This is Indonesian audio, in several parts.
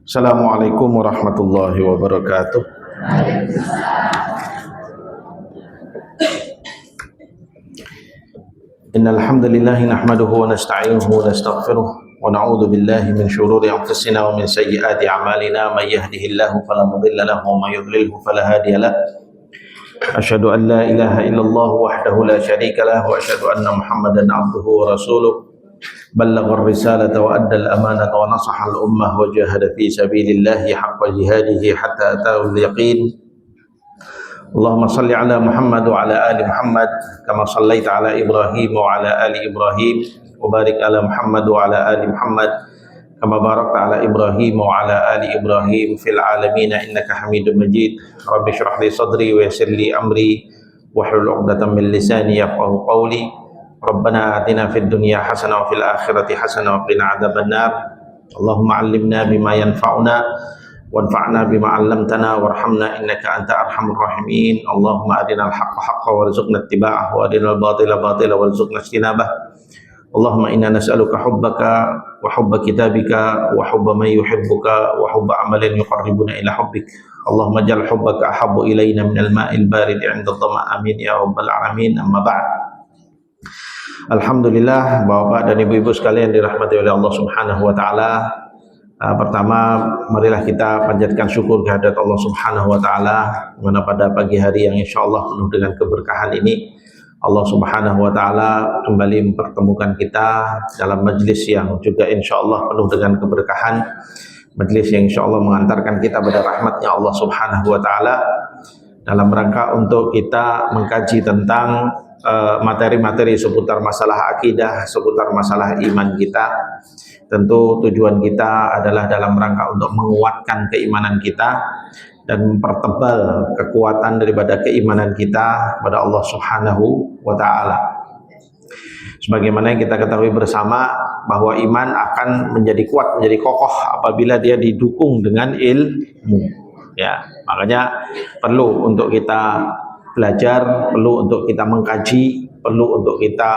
Assalamualaikum warahmatullahi wabarakatuh. Innal hamdalillah nahmaduhu wa nasta'inuhu wa nastaghfiruh wa na'udzu billahi min shururi anfusina wa min sayyiati a'malina may yahdihillahu fala mudilla lahu wa may yudlilhu fala hadiya lahu. Asyhadu an la ilaha illallah wahdahu la syarika lahu wa asyhadu anna Muhammadan 'abduhu wa rasuluh. Ballagha ar-risalata wa adda al-amanata wa nasaha al-ummah wa jahada fi sabilillahi haqqa jihadihi hatta ataahu al-yaqin. Allahumma salli ala Muhammad wa ala ali Muhammad kama sallaita ala Ibrahim wa ala ali Ibrahim wa barik ala Muhammad wa ala ali Muhammad kama barakta ala Ibrahim wa ala ali Ibrahim fil alamin innaka Hamidum Majid. Rabbi shrah li sadri wa yassir li amri wahlul 'uqdatam min lisani yafqahu qawli. Rabbana atina fid dunya hasanah wa fil akhirati hasanah wa qina adzabannar. Allahumma 'allimna bima yanfa'una wanfa'na bima 'allamtana warhamna innaka anta arhamur rahimin. Allahumma arinal haqqa haqqan warzuqna ittiba'ah wa arinal batila batila warzuqna ijtinabah. Allahumma inna nas'aluka hubbaka wa hubba kitabika wa hubba man yuhibbuka wa hubba amalin yuqarribuna ila hubbik. Allahumma ja'al hubbaka ahabbu ilayna minal ma'il barid 'inda dhama. Amin ya rabbal alamin. Amma ba'd. Alhamdulillah, Bapak dan Ibu-ibu sekalian dirahmati oleh Allah Subhanahu wa taala. Pertama, marilah kita panjatkan syukur kehadirat Allah Subhanahu wa taala mana pada pagi hari yang insyaallah penuh dengan keberkahan ini Allah Subhanahu wa taala kembali mempertemukan kita dalam majlis yang juga insyaallah penuh dengan keberkahan, majlis yang insyaallah mengantarkan kita pada rahmatnya Allah Subhanahu wa taala dalam rangka untuk kita mengkaji tentang materi-materi seputar masalah akidah, seputar masalah iman kita. Tentu tujuan kita adalah dalam rangka untuk menguatkan keimanan kita dan mempertebal kekuatan daripada keimanan kita pada Allah Subhanahu wa taala. Sebagaimana yang kita ketahui bersama bahwa iman akan menjadi kuat, menjadi kokoh apabila dia didukung dengan ilmu. Ya, makanya perlu untuk kita belajar, perlu untuk kita mengkaji, perlu untuk kita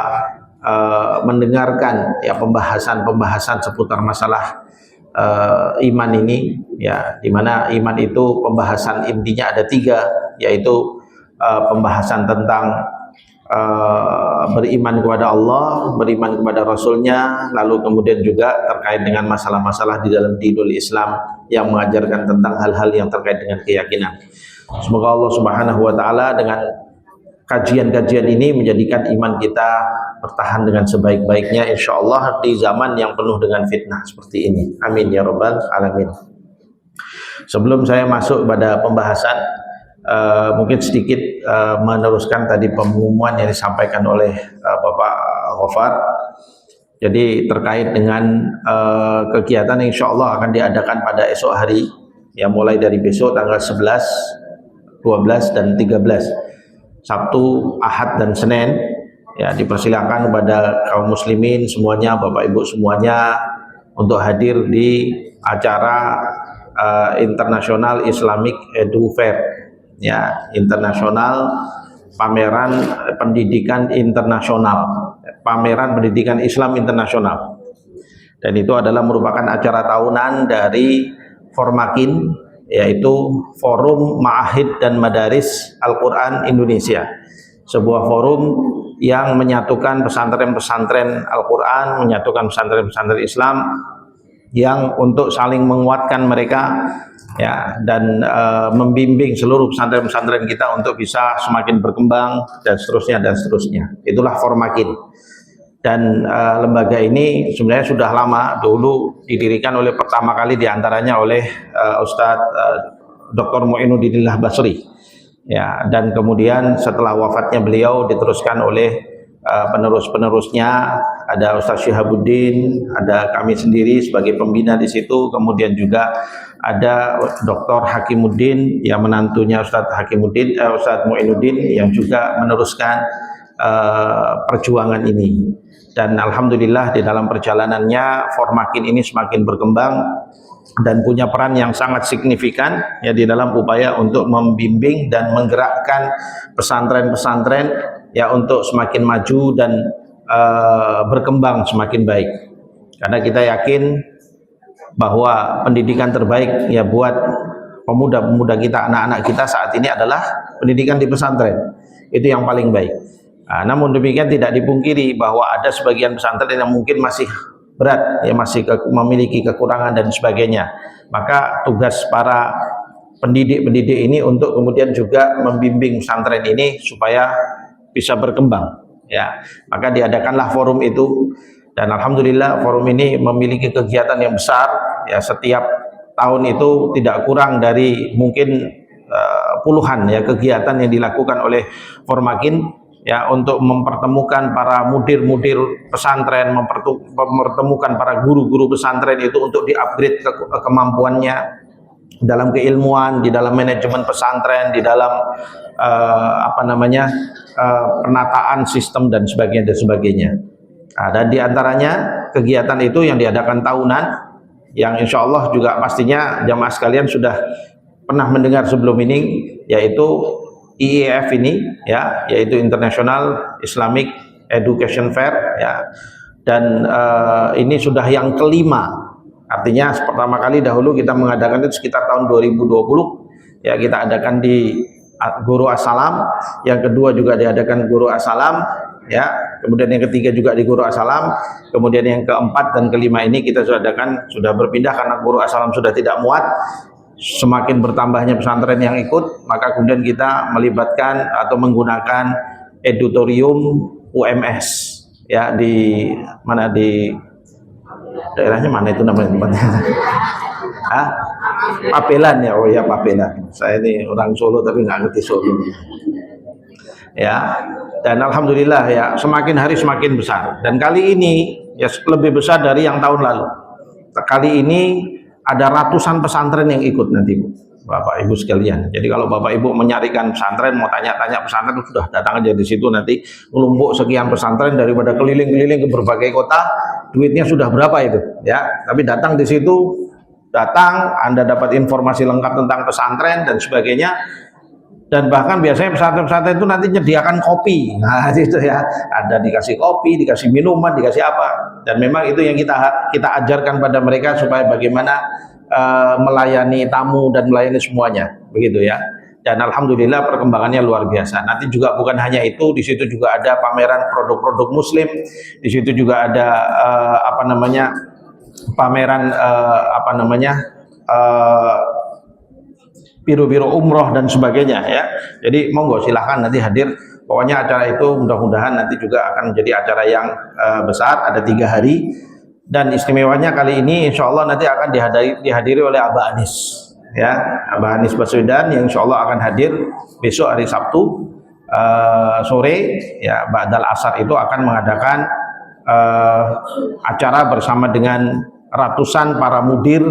mendengarkan ya pembahasan-pembahasan seputar masalah iman ini, ya, dimana iman itu pembahasan intinya ada tiga, yaitu pembahasan tentang beriman kepada Allah, beriman kepada Rasulnya, lalu kemudian juga terkait dengan masalah-masalah di dalam dinul Islam yang mengajarkan tentang hal-hal yang terkait dengan keyakinan. Semoga Allah Subhanahu wa taala dengan kajian-kajian ini menjadikan iman kita bertahan dengan sebaik-baiknya insyaallah di zaman yang penuh dengan fitnah seperti ini. Amin ya rabbal alamin. Sebelum saya masuk pada pembahasan, mungkin sedikit meneruskan tadi pengumuman yang disampaikan oleh Bapak Ghafar. Jadi terkait dengan kegiatan yang insyaallah akan diadakan pada esok hari, ya, mulai dari besok tanggal 11, 12 dan 13, Sabtu, Ahad dan Senin, ya, dipersilakan kepada kaum muslimin semuanya, Bapak Ibu semuanya untuk hadir di acara International Islamic Edu Fair, ya, internasional pameran pendidikan internasional, pameran pendidikan Islam internasional. Dan itu adalah merupakan acara tahunan dari Formakin, yaitu Forum Ma'ahid dan Madaris Al-Quran Indonesia, sebuah forum yang menyatukan pesantren-pesantren Al-Quran, menyatukan pesantren-pesantren Islam yang untuk saling menguatkan mereka, ya, dan membimbing seluruh pesantren-pesantren kita untuk bisa semakin berkembang dan seterusnya dan seterusnya. Itulah Formakin. Dan lembaga ini sebenarnya sudah lama, dulu didirikan oleh pertama kali diantaranya oleh Ustadz Dr. Mu'inuddin Basri, ya, dan kemudian setelah wafatnya beliau diteruskan oleh penerus-penerusnya, ada Ustadz Syihabuddin, ada kami sendiri sebagai pembina di situ, kemudian juga ada Dr. Hakimuddin yang menantunya Ustadz Ustadz Mu'inuddin yang juga meneruskan perjuangan ini. Dan alhamdulillah di dalam perjalanannya Formakin ini semakin berkembang dan punya peran yang sangat signifikan, ya, di dalam upaya untuk membimbing dan menggerakkan pesantren-pesantren, ya, untuk semakin maju dan berkembang semakin baik. Karena kita yakin bahwa pendidikan terbaik ya buat pemuda-pemuda kita, anak-anak kita saat ini adalah pendidikan di pesantren. Itu yang paling baik. Nah, namun demikian tidak dipungkiri bahwa ada sebagian pesantren yang mungkin masih berat, ya masih memiliki kekurangan dan sebagainya. Maka tugas para pendidik-pendidik ini untuk kemudian juga membimbing pesantren ini supaya bisa berkembang. Ya, maka diadakanlah forum itu, dan alhamdulillah forum ini memiliki kegiatan yang besar. Ya, setiap tahun itu tidak kurang dari mungkin puluhan ya kegiatan yang dilakukan oleh Formakin ya untuk mempertemukan para mudir-mudir pesantren, mempertemukan para guru-guru pesantren itu untuk di-upgrade kemampuannya dalam keilmuan, di dalam manajemen pesantren, di dalam penataan sistem dan sebagainya. Nah, dan diantaranya kegiatan itu yang diadakan tahunan, yang insya Allah juga pastinya jamaah sekalian sudah pernah mendengar sebelum ini, yaitu IIF ini, ya, yaitu International Islamic Education Fair, ya, dan ini sudah yang kelima. Artinya pertama kali dahulu kita mengadakan itu sekitar tahun 2020, ya, kita adakan di Guru As-Salam, yang kedua juga diadakan Guru As-Salam, ya, kemudian yang ketiga juga di Guru As-Salam, kemudian yang keempat dan kelima ini kita sudah adakan, sudah berpindah karena Guru As-Salam sudah tidak muat. Semakin bertambahnya pesantren yang ikut, maka kemudian kita melibatkan atau menggunakan edutorium UMS, ya, di mana, di daerahnya mana itu namanya tempatnya? Papelan ya, oh ya Papelan. Saya ini orang Solo tapi nggak ngerti Solo. Ya, dan alhamdulillah ya semakin hari semakin besar. Dan kali ini ya lebih besar dari yang tahun lalu. Kali ini ada ratusan pesantren yang ikut nanti, Bapak Ibu sekalian. Jadi kalau Bapak Ibu menyarikan pesantren, mau tanya-tanya pesantren, sudah datang aja di situ, nanti menumpuk sekian pesantren daripada keliling-keliling ke berbagai kota, duitnya sudah berapa itu, ya. Tapi datang di situ, datang, Anda dapat informasi lengkap tentang pesantren dan sebagainya. Dan bahkan biasanya pesantren-pesantren itu nanti menyediakan kopi. Nah, itu ya, ada dikasih kopi, dikasih minuman, dikasih apa. Dan memang itu yang kita ajarkan pada mereka supaya bagaimana melayani tamu dan melayani semuanya, begitu ya. Dan alhamdulillah perkembangannya luar biasa. Nanti juga bukan hanya itu, di situ juga ada pameran produk-produk muslim, di situ juga ada pameran biru-biru umroh dan sebagainya, ya. Jadi monggo silahkan nanti hadir. Pokoknya acara itu mudah-mudahan nanti juga akan menjadi acara yang besar, ada 3 hari. Dan istimewanya kali ini insya Allah nanti akan dihadiri oleh Abah Anis, ya, Abah Anis Baswedan, yang insya Allah akan hadir besok hari Sabtu sore, ya, Ba'dal Asar itu akan mengadakan acara bersama dengan ratusan para mudir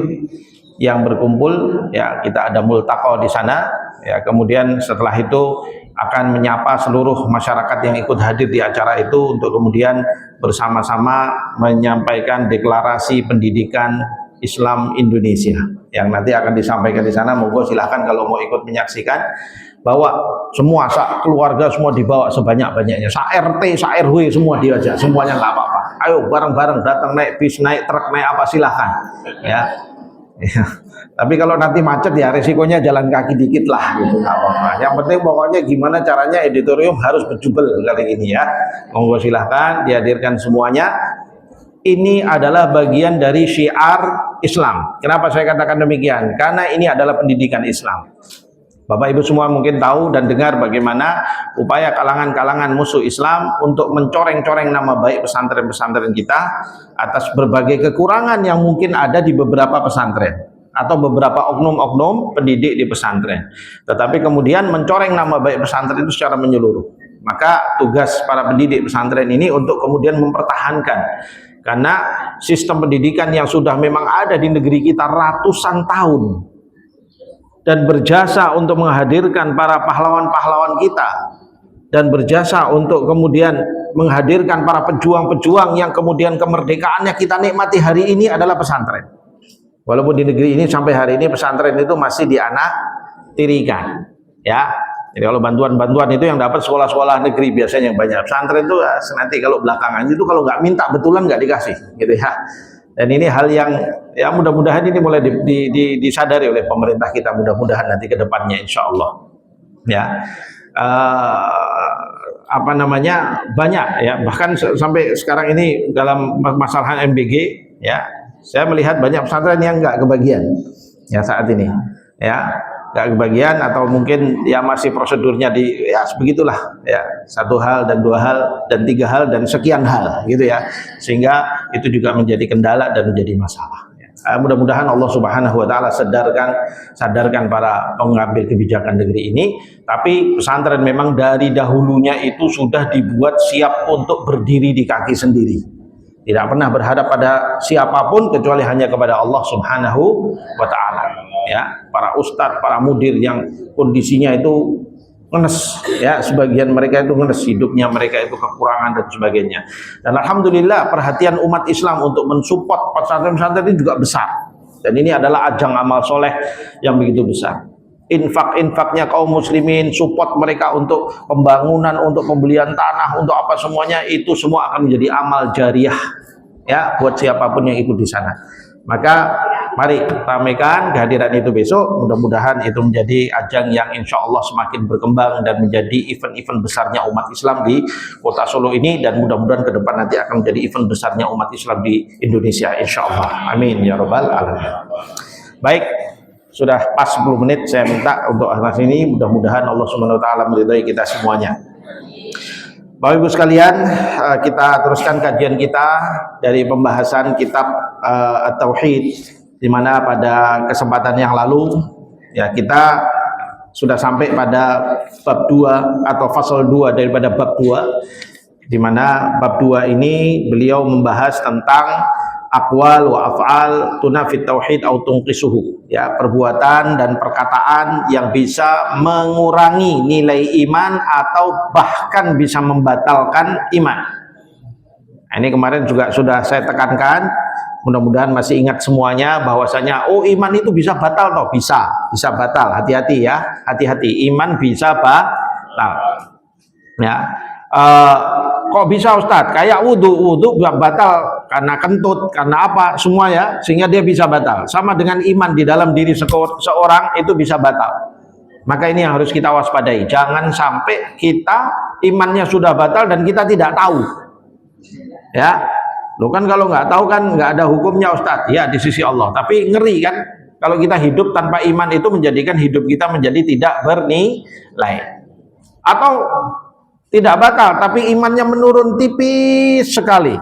yang berkumpul, ya. Kita ada multaqo di sana, ya. Kemudian setelah itu akan menyapa seluruh masyarakat yang ikut hadir di acara itu untuk kemudian bersama-sama menyampaikan deklarasi pendidikan Islam Indonesia yang nanti akan disampaikan di sana. Monggo silahkan kalau mau ikut menyaksikan, bawa semua, keluarga semua dibawa sebanyak-banyaknya, RT, RW semua diajak, semuanya nggak apa-apa. Ayo bareng-bareng datang, naik bis, naik truk, naik apa, silahkan, ya. Ya. Tapi kalau nanti macet ya resikonya jalan kaki dikit lah, gitu, nggak apa-apa. Yang penting pokoknya gimana caranya editorium harus berjubel kali ini, ya. Monggo silahkan dihadirkan semuanya. Ini adalah bagian dari syiar Islam. Kenapa saya katakan demikian? Karena ini adalah pendidikan Islam. Bapak Ibu semua mungkin tahu dan dengar bagaimana upaya kalangan-kalangan musuh Islam untuk mencoreng-coreng nama baik pesantren-pesantren kita atas berbagai kekurangan yang mungkin ada di beberapa pesantren atau beberapa oknum-oknum pendidik di pesantren. Tetapi kemudian mencoreng nama baik pesantren itu secara menyeluruh. Maka tugas para pendidik pesantren ini untuk kemudian mempertahankan, karena sistem pendidikan yang sudah memang ada di negeri kita ratusan tahun dan berjasa untuk menghadirkan para pahlawan-pahlawan kita dan berjasa untuk kemudian menghadirkan para pejuang-pejuang yang kemudian kemerdekaannya kita nikmati hari ini adalah pesantren. Walaupun di negeri ini sampai hari ini pesantren itu masih dianaktirikan, ya. Jadi kalau bantuan-bantuan itu yang dapat sekolah-sekolah negeri biasanya yang banyak. Pesantren itu nanti kalau belakangan itu kalau nggak minta betulan nggak dikasih, gitu ya. Dan ini hal yang ya mudah-mudahan ini mulai disadari oleh pemerintah kita, mudah-mudahan nanti ke depannya insya Allah. Ya, apa namanya, banyak ya, bahkan sampai sekarang ini dalam masalah MBG ya, saya melihat banyak pesantren yang nggak kebagian ya saat ini ya, nggak kebagian atau mungkin ya masih prosedurnya di ya sebegitulah ya, 1 hal dan 2 hal dan 3 hal dan sekian hal gitu ya, sehingga itu juga menjadi kendala dan menjadi masalah ya. Mudah-mudahan Allah Subhanahu wa taala sadarkan para pengambil kebijakan negeri ini. Tapi pesantren memang dari dahulunya itu sudah dibuat siap untuk berdiri di kaki sendiri, tidak pernah berharap pada siapapun kecuali hanya kepada Allah Subhanahu wa taala ya. Para ustadz, para mudir yang kondisinya itu ngenes ya, sebagian mereka itu ngenes, hidupnya mereka itu kekurangan dan sebagainya, dan alhamdulillah perhatian umat Islam untuk mensupport pesantren-pesantren ini juga besar, dan ini adalah ajang amal soleh yang begitu besar. Infak-infaknya kaum muslimin, support mereka untuk pembangunan, untuk pembelian tanah, untuk apa semuanya, itu semua akan menjadi amal jariah ya buat siapapun yang ikut di sana. Maka mari ramaikan kehadiran itu besok, mudah-mudahan itu menjadi ajang yang insya Allah semakin berkembang dan menjadi event-event besarnya umat Islam di kota Solo ini, dan mudah-mudahan ke depan nanti akan menjadi event besarnya umat Islam di Indonesia insya Allah. Amin ya rabbal alamin. Baik, sudah pas 10 menit, saya minta untuk atas ini, mudah-mudahan Allah Subhanahu wa taala meridhai kita semuanya. Bapak Ibu sekalian, kita teruskan kajian kita dari pembahasan kitab At-Tauhid, di mana pada kesempatan yang lalu ya kita sudah sampai pada bab 2 atau fasal 2 daripada bab 2, di mana bab 2 ini beliau membahas tentang aqwal wa af'al tunafit tauhid au tunqisuhu ya, perbuatan dan perkataan yang bisa mengurangi nilai iman atau bahkan bisa membatalkan iman. Nah, ini kemarin juga sudah saya tekankan, mudah-mudahan masih ingat semuanya bahwasanya oh iman itu bisa batal toh, bisa batal, hati-hati ya, hati-hati, iman bisa batal ya. Kok bisa Ustadz? Kayak wudhu batal karena kentut, karena apa semua ya, sehingga dia bisa batal. Sama dengan iman di dalam diri seorang itu bisa batal. Maka ini yang harus kita waspadai, jangan sampai kita imannya sudah batal dan kita tidak tahu ya. Lo kan kalau nggak tahu kan nggak ada hukumnya Ustadz ya di sisi Allah, tapi ngeri kan kalau kita hidup tanpa iman, itu menjadikan hidup kita menjadi tidak bernilai. Atau tidak batal tapi imannya menurun tipis sekali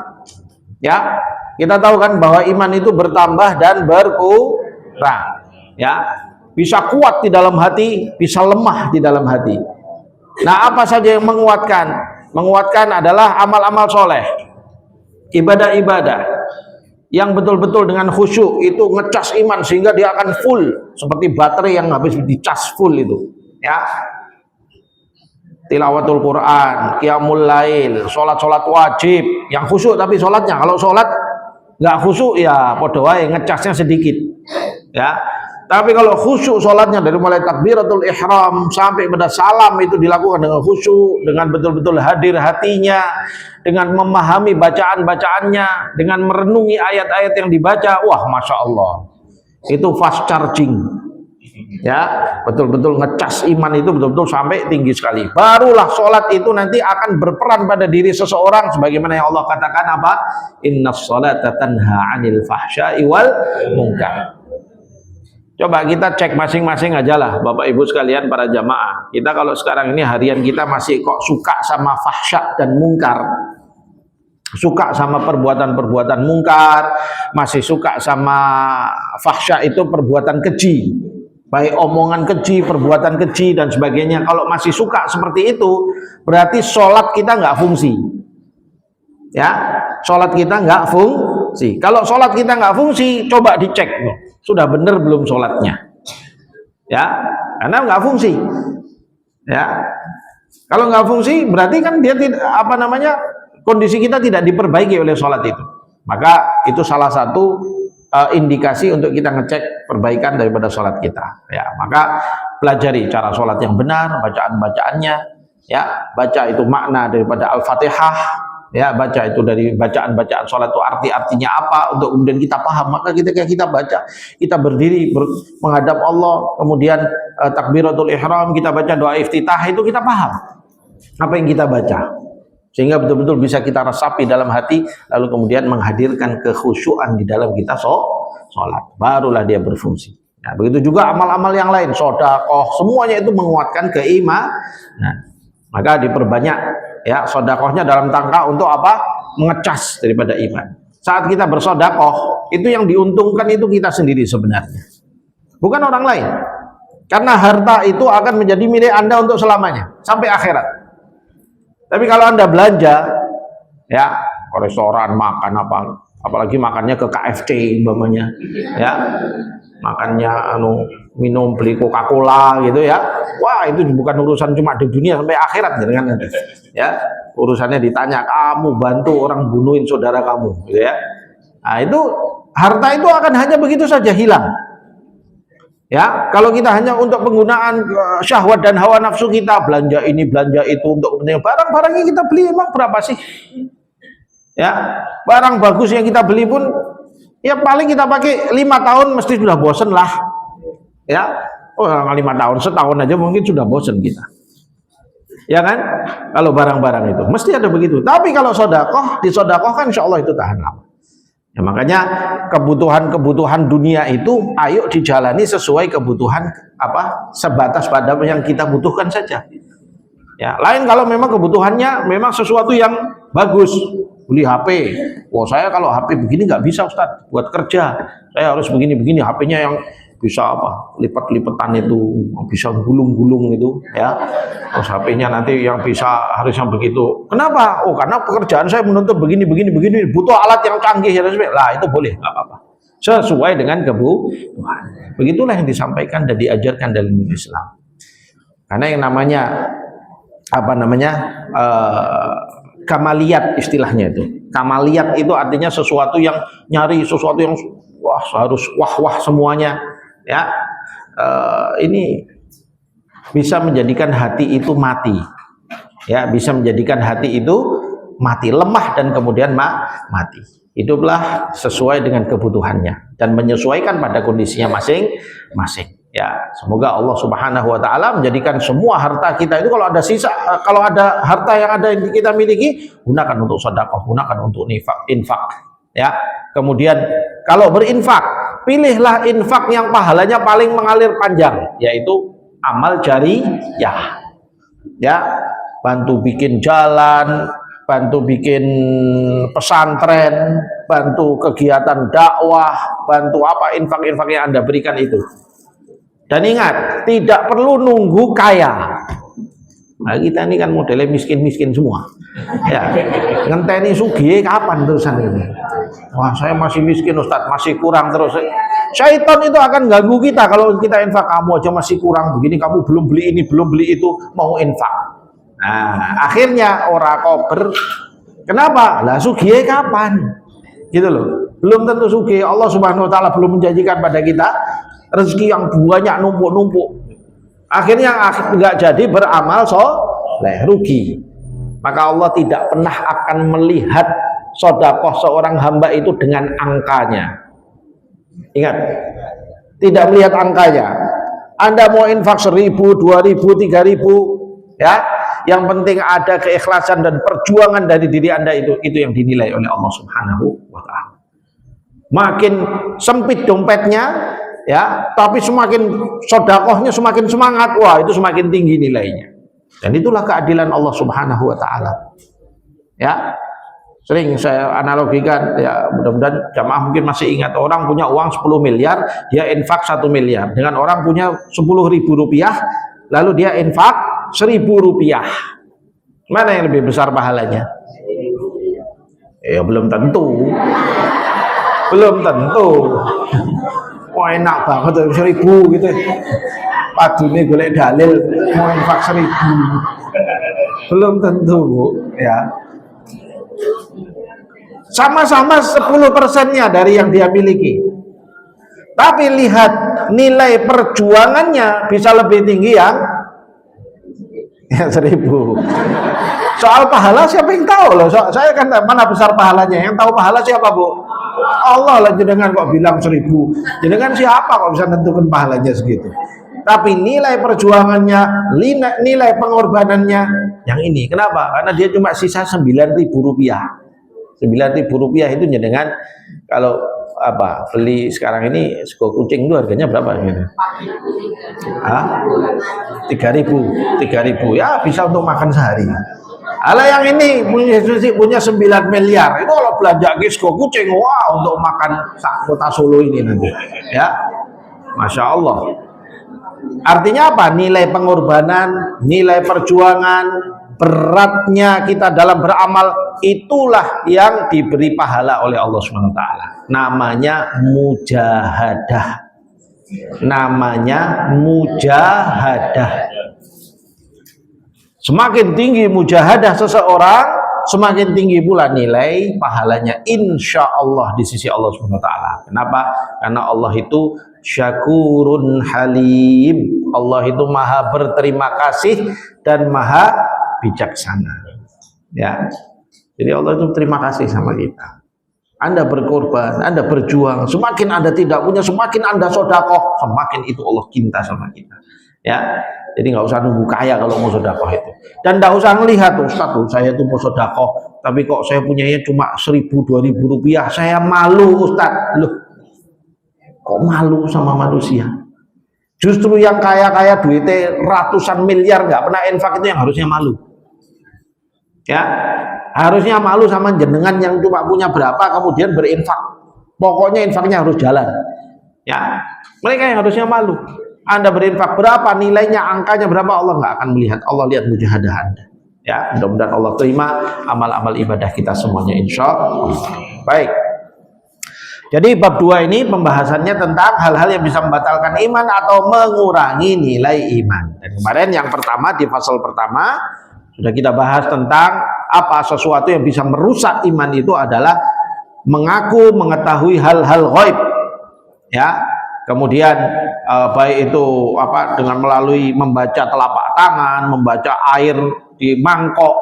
ya. Kita tahu kan bahwa iman itu bertambah dan berkurang ya, bisa kuat di dalam hati, bisa lemah di dalam hati. Nah, apa saja yang menguatkan adalah amal-amal soleh, ibadah-ibadah yang betul-betul dengan khusyuk, itu ngecas iman sehingga dia akan full seperti baterai yang habis dicas full itu ya. Tilawatul Quran, qiyamul lail, sholat wajib yang khusyuk, tapi sholatnya, kalau sholat nggak khusyuk ya podo wae, ngecasnya sedikit ya. Tapi kalau khusyuk sholatnya, dari mulai takbiratul ihram sampai pada salam itu dilakukan dengan khusyuk, dengan betul-betul hadir hatinya, dengan memahami bacaan-bacaannya, dengan merenungi ayat-ayat yang dibaca, wah masya Allah, itu fast charging ya, betul-betul ngecas iman itu betul-betul sampai tinggi sekali. Barulah sholat itu nanti akan berperan pada diri seseorang, sebagaimana yang Allah katakan apa, innas sholata tanha 'anil fahsya'i wal munkar. Coba kita cek masing-masing aja lah Bapak Ibu sekalian, para jamaah kita, kalau sekarang ini harian kita masih kok suka sama fahsya dan mungkar, suka sama perbuatan-perbuatan mungkar, masih suka sama fahsya itu perbuatan keji, baik omongan keji, perbuatan keji dan sebagainya. Kalau masih suka seperti itu, berarti sholat kita nggak fungsi ya, sholat kita nggak fungsi. Kalau sholat kita nggak fungsi, coba dicek sudah benar belum sholatnya ya, karena nggak fungsi ya. Kalau nggak fungsi berarti kan dia tidak, apa namanya, kondisi kita tidak diperbaiki oleh sholat itu. Maka itu salah satu indikasi untuk kita ngecek perbaikan daripada sholat kita ya. Maka pelajari cara sholat yang benar, bacaan-bacaannya ya, baca itu makna daripada Al-Fatihah ya, baca itu dari bacaan-bacaan sholat itu artinya apa, untuk kemudian kita paham. Maka kita baca, kita berdiri menghadap Allah, kemudian takbiratul ihram, kita baca doa iftitah, itu kita paham apa yang kita baca, sehingga betul-betul bisa kita resapi dalam hati, lalu kemudian menghadirkan kekhusyuan di dalam kita sholat, barulah dia berfungsi. Nah, begitu juga amal-amal yang lain, sedekah, semuanya itu menguatkan keimanan. Nah, maka diperbanyak ya sedekahnya dalam rangka untuk apa? Mengecas daripada iman. Saat kita bersedekah, itu yang diuntungkan itu kita sendiri sebenarnya, bukan orang lain. Karena harta itu akan menjadi milik Anda untuk selamanya sampai akhirat. Tapi kalau Anda belanja ya ke restoran, makan apa, apalagi makannya ke KFC umpamanya, ya makannya minum, beli Coca-Cola gitu ya, wah itu bukan urusan cuma di dunia, sampai akhirat dengan ya urusannya ditanya, kamu bantu orang bunuhin saudara kamu gitu ya. Nah itu harta itu akan hanya begitu saja hilang ya, kalau kita hanya untuk penggunaan syahwat dan hawa nafsu kita, belanja ini belanja itu untuk kepentingan. Barang-barang yang kita beli emang berapa sih ya, barang bagus yang kita beli pun ya paling kita pakai 5 tahun mesti sudah bosen lah ya. Oh 5 tahun, setahun aja mungkin sudah bosen kita ya kan, kalau barang-barang itu mesti ada begitu. Tapi kalau sedekah, disedekahkan insya Allah itu tahan lama ya. Makanya kebutuhan dunia itu ayo dijalani sesuai kebutuhan apa, sebatas pada yang kita butuhkan saja ya. Lain kalau memang kebutuhannya memang sesuatu yang bagus, beli HP, wah saya kalau HP begini nggak bisa Ustadz buat kerja, saya harus begini-begini, HP-nya yang bisa apa, lipat-lipatan itu, bisa gulung-gulung itu ya, terus HP-nya nanti yang bisa harus yang begitu. Kenapa? Oh karena pekerjaan saya menuntut begini-begini, butuh alat yang canggih ya, lah itu boleh, nggak apa-apa, sesuai dengan kebutuhan. Begitulah yang disampaikan dan diajarkan dalam Islam. Karena yang namanya apa namanya kamaliyat, istilahnya itu kamaliyat itu artinya sesuatu yang nyari sesuatu yang wah harus wah semuanya ya. Ini bisa menjadikan hati itu mati ya, bisa menjadikan hati itu mati, lemah, dan kemudian mati. Hiduplah sesuai dengan kebutuhannya dan menyesuaikan pada kondisinya masing-masing ya. Semoga Allah Subhanahu wa taala menjadikan semua harta kita itu, kalau ada sisa, kalau ada harta yang ada yang kita miliki, gunakan untuk sedekah, gunakan untuk infak ya. Kemudian kalau berinfak, pilihlah infak yang pahalanya paling mengalir panjang, yaitu amal jariyah ya. Bantu bikin jalan, bantu bikin pesantren, bantu kegiatan dakwah, bantu apa, infak-infak yang Anda berikan itu. Dan ingat, tidak perlu nunggu kaya. Nah, kita ini kan modelnya miskin-miskin semua ya, ngenteni sugih kapan terusan ini. Wah saya masih miskin Ustadz, masih kurang terus. Syaitan itu akan ganggu kita kalau kita infak, kamu aja masih kurang begini, kamu belum beli ini, belum beli itu, mau infak. Nah akhirnya ora kober. Kenapa? Lah sugih kapan gitu loh, belum tentu sugih. Allah Subhanahu wa taala belum menjanjikan pada kita rezeki yang banyak numpuk-numpuk, akhirnya nggak jadi beramal soleh, rugi. Maka Allah tidak pernah akan melihat sedekah seorang hamba itu dengan angkanya. Ingat, tidak melihat angkanya. Anda mau infak 1.000, 2.000, 3.000 ya, yang penting ada keikhlasan dan perjuangan dari diri Anda, itu yang dinilai oleh Allah Subhanahu wa taala. Makin sempit dompetnya ya, tapi semakin sedekahnya semakin semangat, wah itu semakin tinggi nilainya. Dan itulah keadilan Allah Subhanahu wa taala ya. Sering saya analogikan ya, mudah-mudahan jamaah mungkin masih ingat, orang punya uang 10 miliar, dia infak 1 miliar, dengan orang punya 10.000 rupiah lalu dia infak 1.000 rupiah, mana yang lebih besar pahalanya? Ya belum tentu, belum tentu. Wah enak banget 1.000 gitu, padune golek dalil mau infak 1.000, belum tentu ya. Sama-sama 10%-nya dari yang dia miliki, tapi lihat nilai perjuangannya bisa lebih tinggi yang 1.000. Soal pahala siapa yang tahu loh? Saya kan mana besar pahalanya? Yang tahu pahala siapa, Bu? Allah lah. Jenengan kok bilang 1000. Jenengan siapa kok bisa nentukan pahalanya segitu? Tapi nilai perjuangannya, nilai pengorbanannya yang ini. Kenapa? Karena dia cuma sisa 9.000 rupiah. 9.000 rupiah itu jenengan kalau beli sekarang ini sego kucing itu harganya berapa gitu? 3.000 ya bisa untuk makan sehari. Ala yang ini punya 9 miliar itu kalau belanja sego kucing, wah untuk makan kota Solo ini nanti ya, Masya Allah. Artinya apa? Nilai pengorbanan, nilai perjuangan, beratnya kita dalam beramal, itulah yang diberi pahala oleh Allah SWT. Namanya mujahadah. Namanya mujahadah. Semakin tinggi mujahadah seseorang, semakin tinggi pula nilai pahalanya insya Allah di sisi Allah SWT. Kenapa? Karena Allah itu syakurun halim. Allah itu maha berterima kasih dan maha bijaksana. Ya, jadi Allah itu terima kasih sama kita. Anda berkorban, Anda berjuang, semakin Anda tidak punya, semakin Anda sodakoh, semakin itu Allah cinta sama kita. Ya, jadi nggak usah nunggu kaya kalau mau sodakoh itu. Dan nggak usah ngelihat, Ustaz, saya itu mau sodakoh, tapi kok saya punyanya cuma 1.000-2.000 rupiah, saya malu, Ustaz. Loh, kok malu sama manusia? Justru yang kaya-kaya duitnya ratusan miliar nggak pernah infak itu yang harusnya malu. Ya, harusnya malu sama jenengan yang cuma punya berapa kemudian berinfak. Pokoknya infaknya harus jalan. Ya, mereka yang harusnya malu. Anda berinfak berapa, nilainya, angkanya berapa, Allah nggak akan melihat. Allah lihat mujahadah Anda. Ya, mudah-mudahan Allah terima amal-amal ibadah kita semuanya, insya Allah. Baik. Jadi bab 2 ini pembahasannya tentang hal-hal yang bisa membatalkan iman atau mengurangi nilai iman. Dan kemarin yang pertama di pasal pertama sudah kita bahas tentang apa sesuatu yang bisa merusak iman itu adalah mengaku mengetahui hal-hal ghaib. Ya, kemudian baik itu dengan melalui membaca telapak tangan, membaca air di mangkok,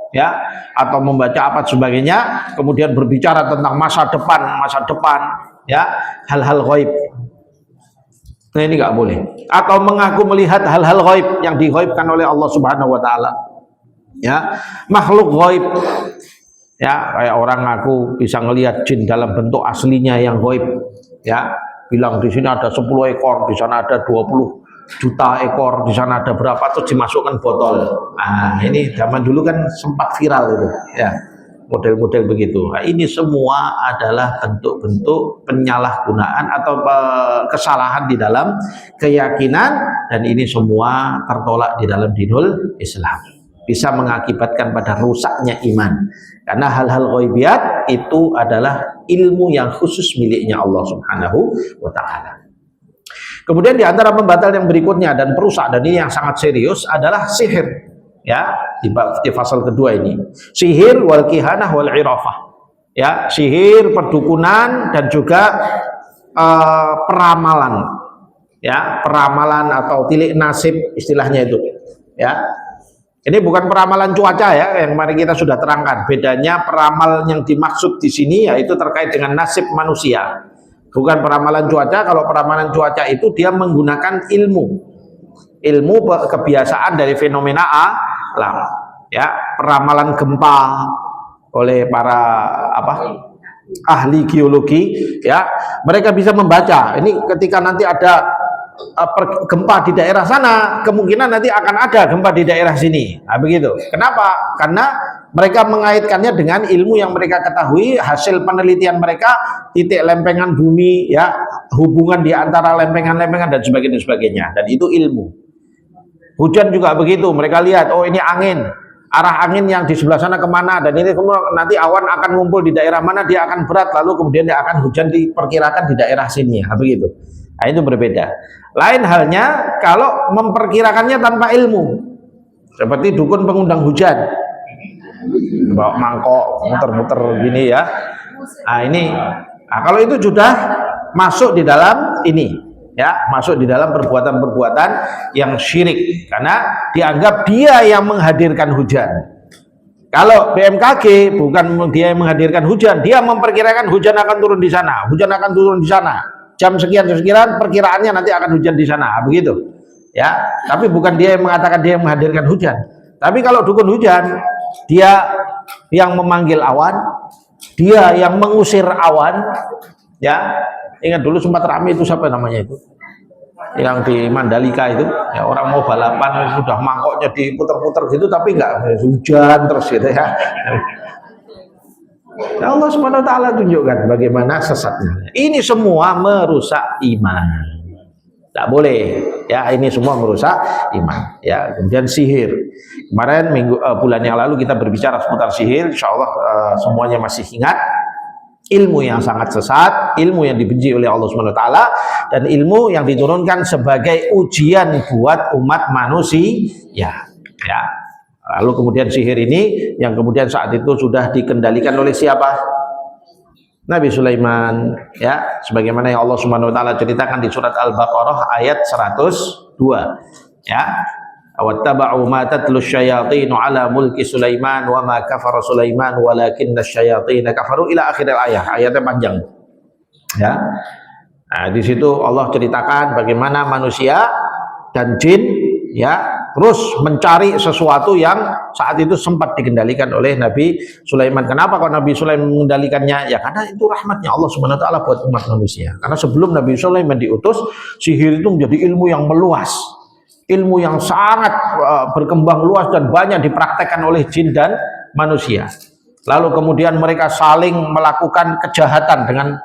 ya, atau membaca apa sebagainya, kemudian berbicara tentang masa depan, ya, hal-hal ghaib. Nah, ini nggak boleh. Atau mengaku melihat hal-hal ghaib yang dighaibkan oleh Allah Subhanahu wa taala. Ya, makhluk ghaib. Ya, kayak orang ngaku bisa ngelihat jin dalam bentuk aslinya yang ghaib. Ya, bilang di sini ada 10 ekor, di sana ada 20 juta ekor, di sana ada berapa, terus dimasukkan botol. Nah, ini zaman dulu kan sempat viral itu, ya, model-model begitu. Nah, ini semua adalah bentuk-bentuk penyalahgunaan atau kesalahan di dalam keyakinan, dan ini semua tertolak di dalam dinul Islam. Bisa mengakibatkan pada rusaknya iman. Karena hal-hal ghaibiyat itu adalah ilmu yang khusus miliknya Allah Subhanahu wa taala. Kemudian di antara pembatal yang berikutnya dan perusak, dan ini yang sangat serius, adalah sihir. Ya, di fasal kedua ini. Sihir wal kihanah wal irafah. Ya, sihir, perdukunan, dan juga peramalan. Ya, peramalan atau tilik nasib istilahnya itu. Ya. Ini bukan peramalan cuaca ya, yang kemarin kita sudah terangkan. Bedanya peramal yang dimaksud di sini yaitu terkait dengan nasib manusia. Bukan peramalan cuaca. Kalau peramalan cuaca itu dia menggunakan ilmu kebiasaan dari fenomena alam. Ya, peramalan gempa oleh para ahli geologi, ya, mereka bisa membaca. Ini ketika nanti ada gempa di daerah sana, kemungkinan nanti akan ada gempa di daerah sini. Nah, begitu. Kenapa? Karena mereka mengaitkannya dengan ilmu yang mereka ketahui, hasil penelitian mereka, titik lempengan bumi, ya, hubungan di antara lempengan-lempengan dan sebagainya. Dan itu ilmu. Hujan juga begitu. Mereka lihat, oh ini angin, arah angin yang di sebelah sana kemana, dan ini nanti awan akan ngumpul di daerah mana, dia akan berat, lalu kemudian dia akan hujan diperkirakan di daerah sini. Nah, begitu. Nah, itu berbeda. Lain halnya kalau memperkirakannya tanpa ilmu, seperti dukun pengundang hujan, bawa mangkok muter-muter gini ya. Nah, ini, kalau itu sudah masuk di dalam ini, ya, masuk di dalam perbuatan-perbuatan yang syirik, karena dianggap dia yang menghadirkan hujan. Kalau BMKG bukan dia yang menghadirkan hujan, dia memperkirakan hujan akan turun di sana, hujan akan turun di sana. Jam sekian sekian perkiraannya nanti akan hujan di sana, begitu. Ya, tapi bukan dia yang mengatakan dia yang menghadirkan hujan. Tapi kalau dukun hujan, dia yang memanggil awan, dia yang mengusir awan. Ya, ingat dulu sempat ramai itu, siapa namanya itu? Yang di Mandalika itu, ya, orang mau balapan sudah mangkoknya diputer-puter gitu, tapi enggak hujan terus gitu ya. Ya Allah Subhanahu wa taala tunjukkan bagaimana sesatnya. Ini semua merusak iman. Tak boleh. Ya, ini semua merusak iman. Ya, kemudian sihir. Kemarin bulan yang lalu kita berbicara seputar sihir. Insyaallah semuanya masih ingat. Ilmu yang sangat sesat, ilmu yang dibenci oleh Allah Subhanahu wa taala, dan ilmu yang diturunkan sebagai ujian buat umat manusia. Ya. Lalu kemudian sihir ini yang kemudian saat itu sudah dikendalikan oleh siapa? Nabi Sulaiman, ya, sebagaimana yang Allah Subhanahu wa taala ceritakan di surat Al-Baqarah ayat 102. Ya. Wattaba'u ma tatlu syayatinu ala mulki Sulaiman wa ma kafara Sulaiman walakinna syayatina kafaru ila akhir ayat. Ayatnya panjang. Ya. Nah, di situ Allah ceritakan bagaimana manusia dan jin, ya, terus mencari sesuatu yang saat itu sempat dikendalikan oleh Nabi Sulaiman. Kenapa kok Nabi Sulaiman mengendalikannya? Ya karena itu rahmatnya Allah Subhanahu wa taala buat umat manusia. Karena sebelum Nabi Sulaiman diutus, sihir itu menjadi ilmu yang meluas. Ilmu yang sangat berkembang luas dan banyak dipraktekkan oleh jin dan manusia. Lalu kemudian mereka saling melakukan kejahatan dengan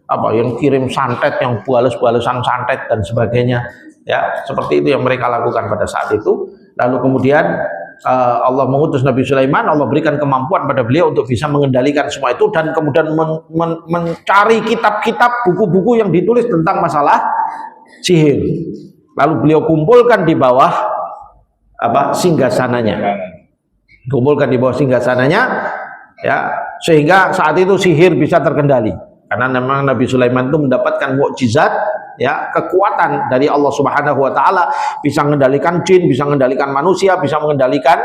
apa, yang kirim santet, yang bales-balesan santet dan sebagainya. Ya, seperti itu yang mereka lakukan pada saat itu. Lalu kemudian Allah mengutus Nabi Sulaiman, Allah berikan kemampuan pada beliau untuk bisa mengendalikan semua itu, dan kemudian mencari kitab-kitab, buku-buku yang ditulis tentang masalah sihir. Lalu beliau kumpulkan di bawah apa, singgasananya. Kumpulkan di bawah singgasananya, ya, sehingga saat itu sihir bisa terkendali. Karena memang Nabi Sulaiman itu mendapatkan mukjizat, ya, kekuatan dari Allah Subhanahu wa taala, bisa mengendalikan jin, bisa mengendalikan manusia, bisa mengendalikan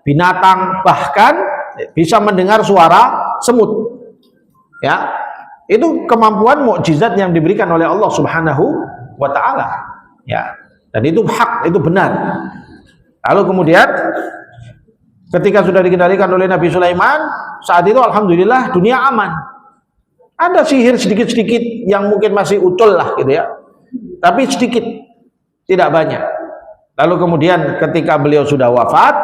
binatang, bahkan bisa mendengar suara semut. Ya. Itu kemampuan mukjizat yang diberikan oleh Allah Subhanahu wa taala. Ya, dan itu hak, itu benar. Lalu kemudian ketika sudah dikendalikan oleh Nabi Sulaiman, saat itu alhamdulillah dunia aman. Ada sihir sedikit-sedikit yang mungkin masih ucul lah gitu ya, tapi sedikit, tidak banyak. Lalu kemudian ketika beliau sudah wafat,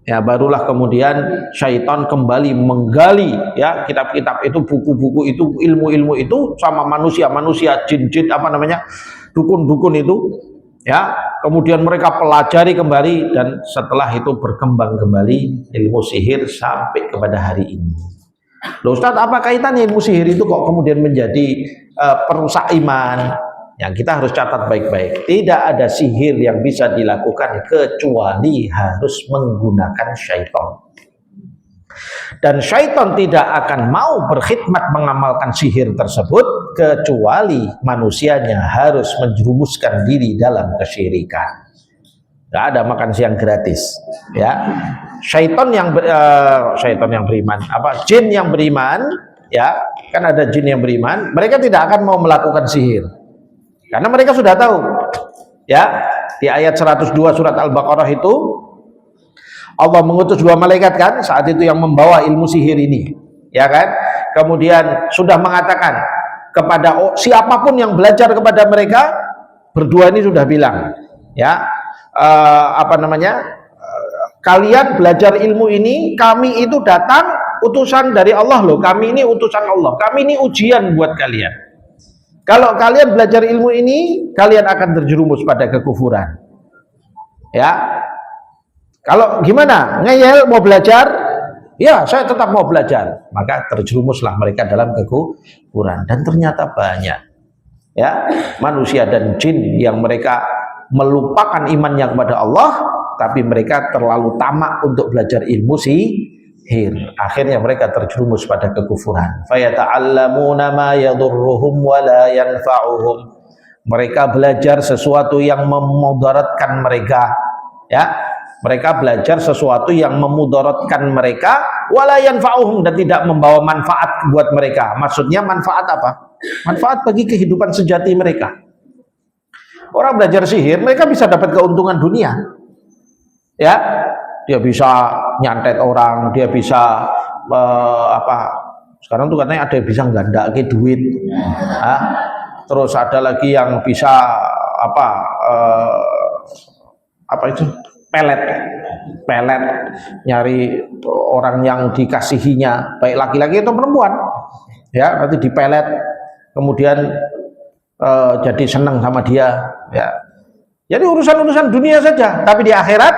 ya, barulah kemudian syaitan kembali menggali, ya, kitab-kitab itu, buku-buku itu, ilmu-ilmu itu sama manusia-manusia, jin-jin, apa namanya, dukun-dukun itu, ya, kemudian mereka pelajari kembali, dan setelah itu berkembang kembali ilmu sihir sampai kepada hari ini. Loh Ustaz, apa kaitannya ilmu sihir itu kok kemudian menjadi perusak iman? Yang kita harus catat baik-baik, tidak ada sihir yang bisa dilakukan kecuali harus menggunakan syaitan. Dan syaitan tidak akan mau berkhidmat mengamalkan sihir tersebut kecuali manusianya harus menjerumuskan diri dalam kesyirikan. Gak ada makan siang gratis, ya. Syaitan yang beriman, apa, jin yang beriman, ya, kan ada jin yang beriman, mereka tidak akan mau melakukan sihir. Karena mereka sudah tahu, ya, di ayat 102 surat Al-Baqarah itu Allah mengutus 2 malaikat kan saat itu yang membawa ilmu sihir ini, ya kan? Kemudian sudah mengatakan kepada siapapun yang belajar kepada mereka, berdua ini sudah bilang, ya, apa namanya, kalian belajar ilmu ini, kami itu datang utusan dari Allah loh, kami ini utusan Allah, kami ini ujian buat kalian. Kalau kalian belajar ilmu ini, kalian akan terjerumus pada kekufuran. Ya. Kalau gimana? Ngeyel mau belajar? Ya, saya tetap mau belajar. Maka terjerumuslah mereka dalam kekufuran. Dan ternyata banyak, ya, manusia dan jin yang mereka melupakan imannya kepada Allah, tapi mereka terlalu tamak untuk belajar ilmu sihir. Akhirnya mereka terjerumus pada kekufuran. Fayata'allamuna ma yadurruhum wa la yanfa'uhum. Mereka belajar sesuatu yang memudaratkan mereka, ya. Mereka belajar sesuatu yang memudaratkan mereka, wala yanfa'uhum, dan tidak membawa manfaat buat mereka. Maksudnya manfaat apa? Manfaat bagi kehidupan sejati mereka. Orang belajar sihir, mereka bisa dapat keuntungan dunia. Ya, dia bisa nyantet orang, dia bisa sekarang tuh katanya ada yang bisa gandake duit. Terus ada lagi yang bisa itu pelet nyari orang yang dikasihinya, baik laki-laki atau perempuan, ya, nanti dipelet, kemudian jadi senang sama dia, ya. Jadi urusan-urusan dunia saja, tapi di akhirat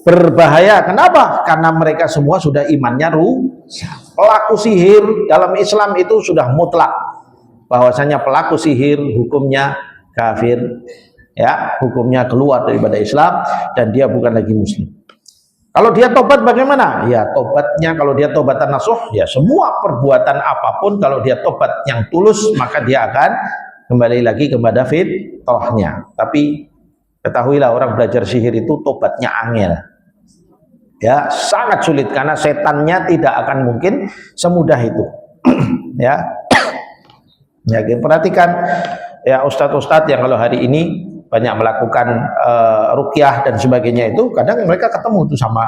berbahaya. Kenapa? Karena mereka semua sudah imannya rusak. Pelaku sihir dalam Islam itu sudah mutlak bahwasanya pelaku sihir hukumnya kafir, ya, hukumnya keluar daripada Islam, dan dia bukan lagi muslim. Kalau dia tobat bagaimana? Ya, tobatnya kalau dia tobatan nasuh, ya semua perbuatan apapun kalau dia tobat yang tulus, maka dia akan kembali lagi kepada fitrahnya. Tapi ketahuilah, orang belajar sihir itu tobatnya angel. Ya, sangat sulit karena setannya tidak akan mungkin semudah itu. Ya. Ya, perhatikan ya ustadz-ustadz yang kalau hari ini banyak melakukan ruqyah dan sebagainya, itu kadang mereka ketemu tuh sama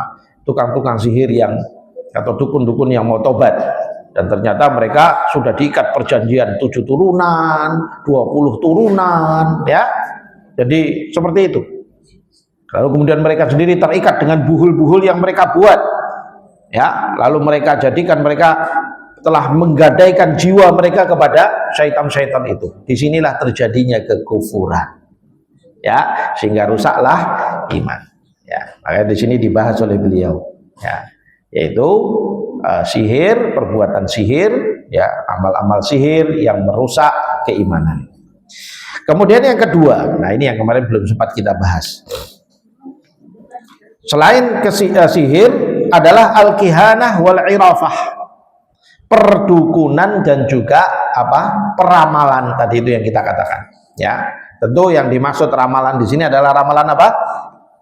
tukang-tukang sihir yang atau dukun-dukun yang mau tobat, dan ternyata mereka sudah diikat perjanjian 7 turunan, 20 turunan, ya. Jadi seperti itu. Lalu kemudian mereka sendiri terikat dengan buhul-buhul yang mereka buat, ya. Lalu mereka jadikan, mereka telah menggadaikan jiwa mereka kepada syaitan-syaitan itu. Disinilah terjadinya kekufuran, ya, sehingga rusaklah iman. Ya, makanya di sini dibahas oleh beliau, ya, yaitu sihir, perbuatan sihir, ya, amal-amal sihir yang merusak keimanan. Kemudian yang kedua, nah ini yang kemarin belum sempat kita bahas. Selain sihir adalah al-kihanah wal irafah, perdukunan dan juga peramalan tadi itu yang kita katakan, ya. Tentu yang dimaksud ramalan di sini adalah ramalan apa?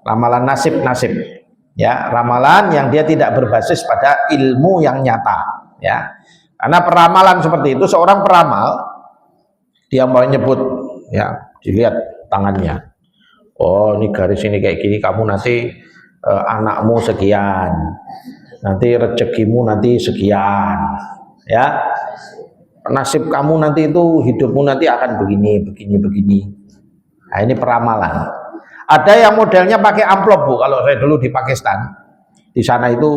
Ramalan nasib-nasib, ya, ramalan yang dia tidak berbasis pada ilmu yang nyata, ya. Karena peramalan seperti itu, seorang peramal dia mau nyebut, ya, dilihat tangannya, oh ini garis ini kayak gini, kamu nanti anakmu sekian, nanti rezekimu nanti sekian, ya, nasib kamu nanti itu, hidupmu nanti akan begini. Nah, ini peramalan. Ada yang modelnya pakai amplop, Bu. Kalau saya dulu di Pakistan, di sana itu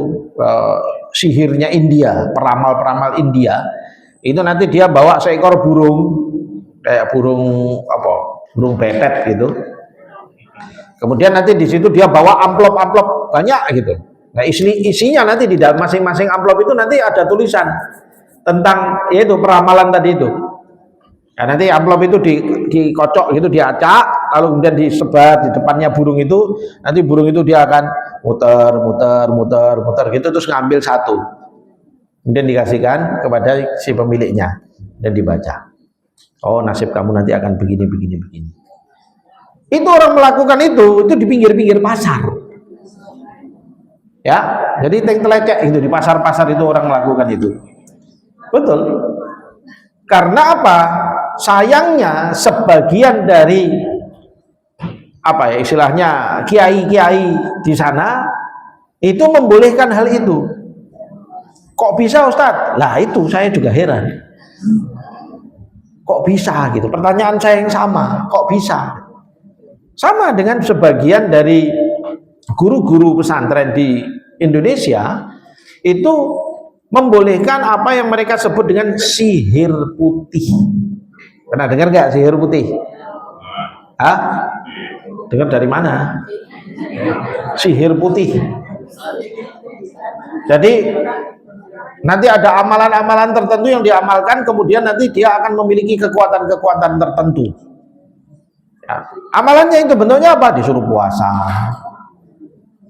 sihirnya India, peramal-peramal India, itu nanti dia bawa seekor burung, kayak burung betet gitu. Kemudian nanti di situ dia bawa amplop-amplop banyak gitu. Nah, isinya nanti di dalam masing-masing amplop itu nanti ada tulisan tentang yaitu peramalan tadi itu. Nah, nanti amplop itu dikocok gitu, diacak, lalu kemudian disebar di depannya burung itu. Nanti burung itu dia akan muter gitu, terus ngambil satu, kemudian dikasihkan kepada si pemiliknya dan dibaca. Oh, nasib kamu nanti akan begini. Itu orang melakukan itu di pinggir-pinggir pasar, ya. Jadi telecek itu di pasar-pasar itu orang melakukan itu, betul. Karena apa? Sayangnya sebagian dari istilahnya kiai-kiai di sana itu membolehkan hal itu. Kok bisa, Ustadz? Lah itu saya juga heran. Kok bisa gitu? Pertanyaan saya yang sama. Kok bisa? Sama dengan sebagian dari guru-guru pesantren di Indonesia itu membolehkan apa yang mereka sebut dengan sihir putih. Pernah dengar nggak sihir putih? Dengar dari mana? Sihir putih. Jadi nanti ada amalan-amalan tertentu yang diamalkan, kemudian nanti dia akan memiliki kekuatan-kekuatan tertentu. Ya. Amalannya itu bentuknya apa? Disuruh puasa,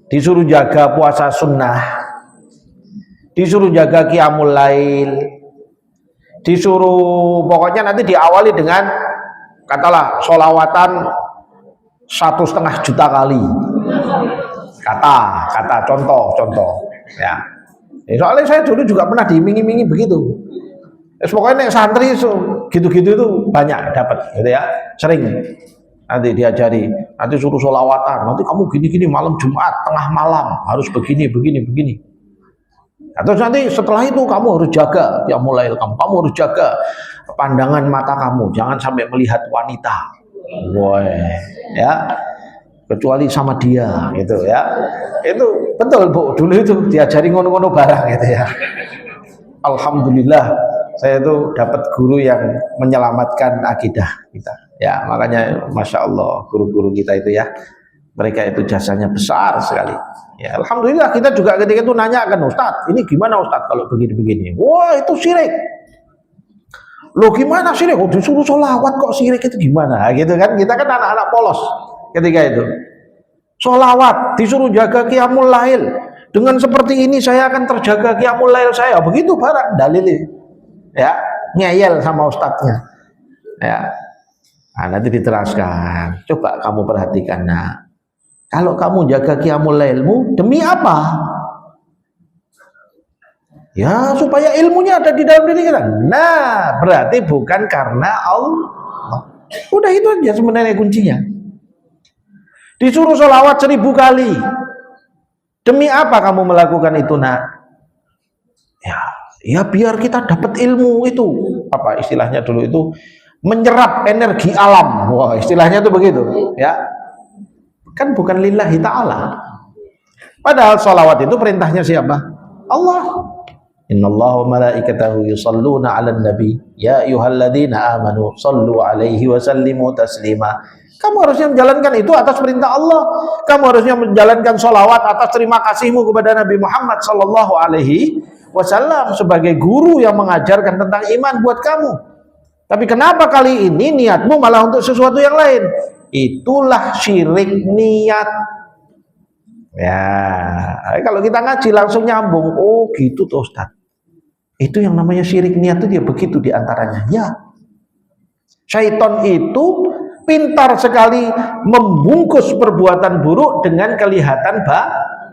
disuruh jaga puasa sunnah, disuruh jaga qiyamul lail, disuruh pokoknya nanti diawali dengan katalah sholawatan 1,5 juta kali. Kata, contoh. Ya. Soalnya saya dulu juga pernah diiming-imingi begitu. Pokoknya nek santri gitu-gitu itu banyak dapat, gitu ya. Sering nanti diajari, nanti suruh sholawatan, nanti kamu gini-gini malam Jumat tengah malam harus begini. Atau nanti setelah itu kamu harus jaga ya mulai kamu harus jaga pandangan mata kamu, jangan sampai melihat wanita, woi, ya, kecuali sama dia, gitu ya. Itu betul Bu, dulu itu diajari ngono-ngono barang, gitu ya. Alhamdulillah saya itu dapat guru yang menyelamatkan akidah kita, ya. Makanya masya Allah guru-guru kita itu ya, mereka itu jasanya besar sekali. Ya, alhamdulillah kita juga ketika itu nanyakan, Ustadz, ini gimana Ustadz kalau begini-begini? Wah, itu syirik. Loh gimana syirik? Oh, disuruh sholawat kok syirik, itu gimana? Gitu kan, kita kan anak-anak polos ketika itu. Sholawat, disuruh jaga qiyamul lail. Dengan seperti ini saya akan terjaga qiyamul lail saya. Begitu barang dalilnya. Ya, ngeyel sama ustadznya. Ya. Nah, nanti diteraskan. Coba kamu perhatikan, nak. Kalau kamu jaga qiyamul lailmu demi apa? Ya supaya ilmunya ada di dalam diri kita. Nah berarti bukan karena Allah. Udah itu aja sebenarnya kuncinya. Disuruh sholawat 1000 kali. Demi apa kamu melakukan itu, nak? Ya biar kita dapat ilmu itu. Apa istilahnya dulu itu? Menyerap energi alam. Wah istilahnya itu begitu. Ya. Kan bukan lillahi ta'ala. Padahal sholawat itu perintahnya siapa? Allah. Innallaha wa malaikatahu yusalluna 'alan nabi ya ayyuhalladzina amanu sallu 'alaihi wa sallimu taslima. Kamu harusnya menjalankan itu atas perintah Allah. Kamu harusnya menjalankan sholawat atas terima kasihmu kepada Nabi Muhammad sallallahu alaihi wasallam sebagai guru yang mengajarkan tentang iman buat kamu. Tapi kenapa kali ini niatmu malah untuk sesuatu yang lain? Itulah syirik niat. Ya, kalau kita ngaji langsung nyambung. Oh gitu tuh Ustaz. Itu yang namanya syirik niat itu dia begitu diantaranya. Ya, syaitan itu pintar sekali membungkus perbuatan buruk dengan kelihatan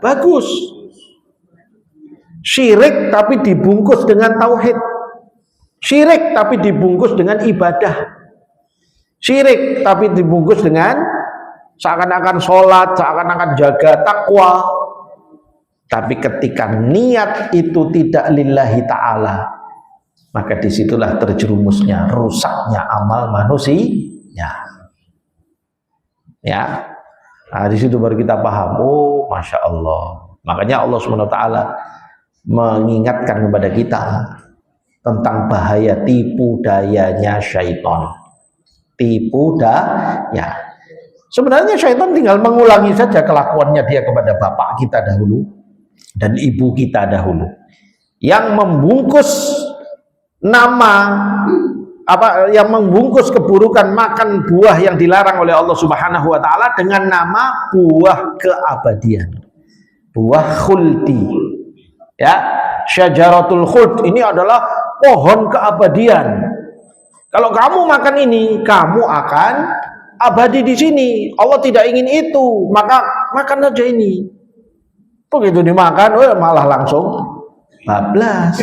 bagus. Syirik tapi dibungkus dengan tauhid. Syirik tapi dibungkus dengan ibadah. Syirik tapi dibungkus dengan seakan-akan sholat, seakan-akan jaga takwa. Tapi ketika niat itu tidak lillahi ta'ala, maka disitulah terjerumusnya, rusaknya amal manusia. Ya, nah, disitu baru kita paham. Oh, masya Allah. Makanya Allah SWT mengingatkan kepada kita tentang bahaya tipu dayanya syaitan. Tipu daya. Sebenarnya syaitan tinggal mengulangi saja kelakuannya dia kepada bapak kita dahulu dan ibu kita dahulu, yang membungkus nama yang membungkus keburukan makan buah yang dilarang oleh Allah Subhanahu wa taala dengan nama buah keabadian, buah khuldi. Ya, syajaratul khuld ini adalah pohon keabadian. Kalau kamu makan ini, kamu akan abadi di sini. Allah tidak ingin itu, maka makan aja ini. Begitu dimakan, malah langsung bablas.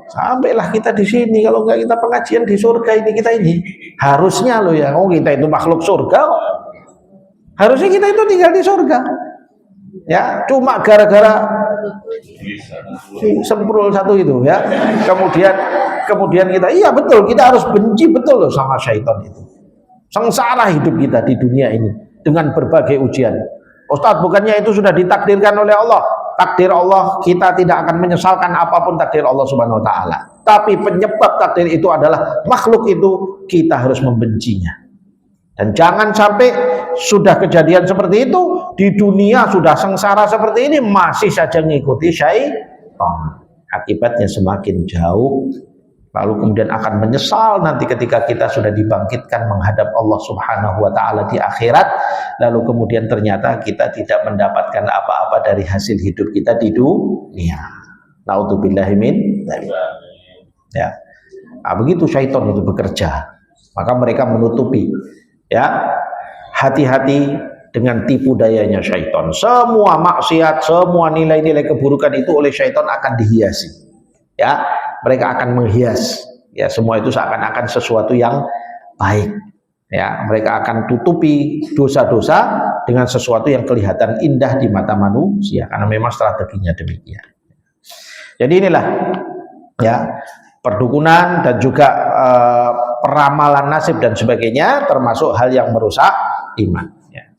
Sampailah kita di sini. Kalau nggak kita pengajian di surga ini, kita ini harusnya loh ya. Oh kita itu makhluk surga kok. Harusnya kita itu tinggal di surga. Ya, cuma gara-gara semprul satu itu ya. Kemudian kita, iya betul, kita harus benci betul loh sama syaitan itu. Sengsara hidup kita di dunia ini dengan berbagai ujian. Ustadz, bukannya itu sudah ditakdirkan oleh Allah? Takdir Allah, kita tidak akan menyesalkan apapun takdir Allah Subhanahu wa taala. Tapi penyebab takdir itu adalah makhluk itu, kita harus membencinya. Dan jangan sampai sudah kejadian seperti itu di dunia, sudah sengsara seperti ini masih saja mengikuti syaitan. Akibatnya semakin jauh, lalu kemudian akan menyesal nanti ketika kita sudah dibangkitkan menghadap Allah Subhanahu wa taala di akhirat, lalu kemudian ternyata kita tidak mendapatkan apa-apa dari hasil hidup kita di dunia. Naudzubillahi min dzalik. Ya. Nah, begitu syaitan itu bekerja. Maka mereka menutupi, ya, hati-hati dengan tipu dayanya syaitan. Semua maksiat, semua nilai-nilai keburukan itu oleh syaitan akan dihiasi. Ya, mereka akan menghias. Ya, semua itu seakan-akan sesuatu yang baik. Ya, mereka akan tutupi dosa-dosa dengan sesuatu yang kelihatan indah di mata manusia karena memang strateginya demikian. Jadi inilah ya perdukunan dan juga peramalan nasib dan sebagainya termasuk hal yang merusak iman. Ya.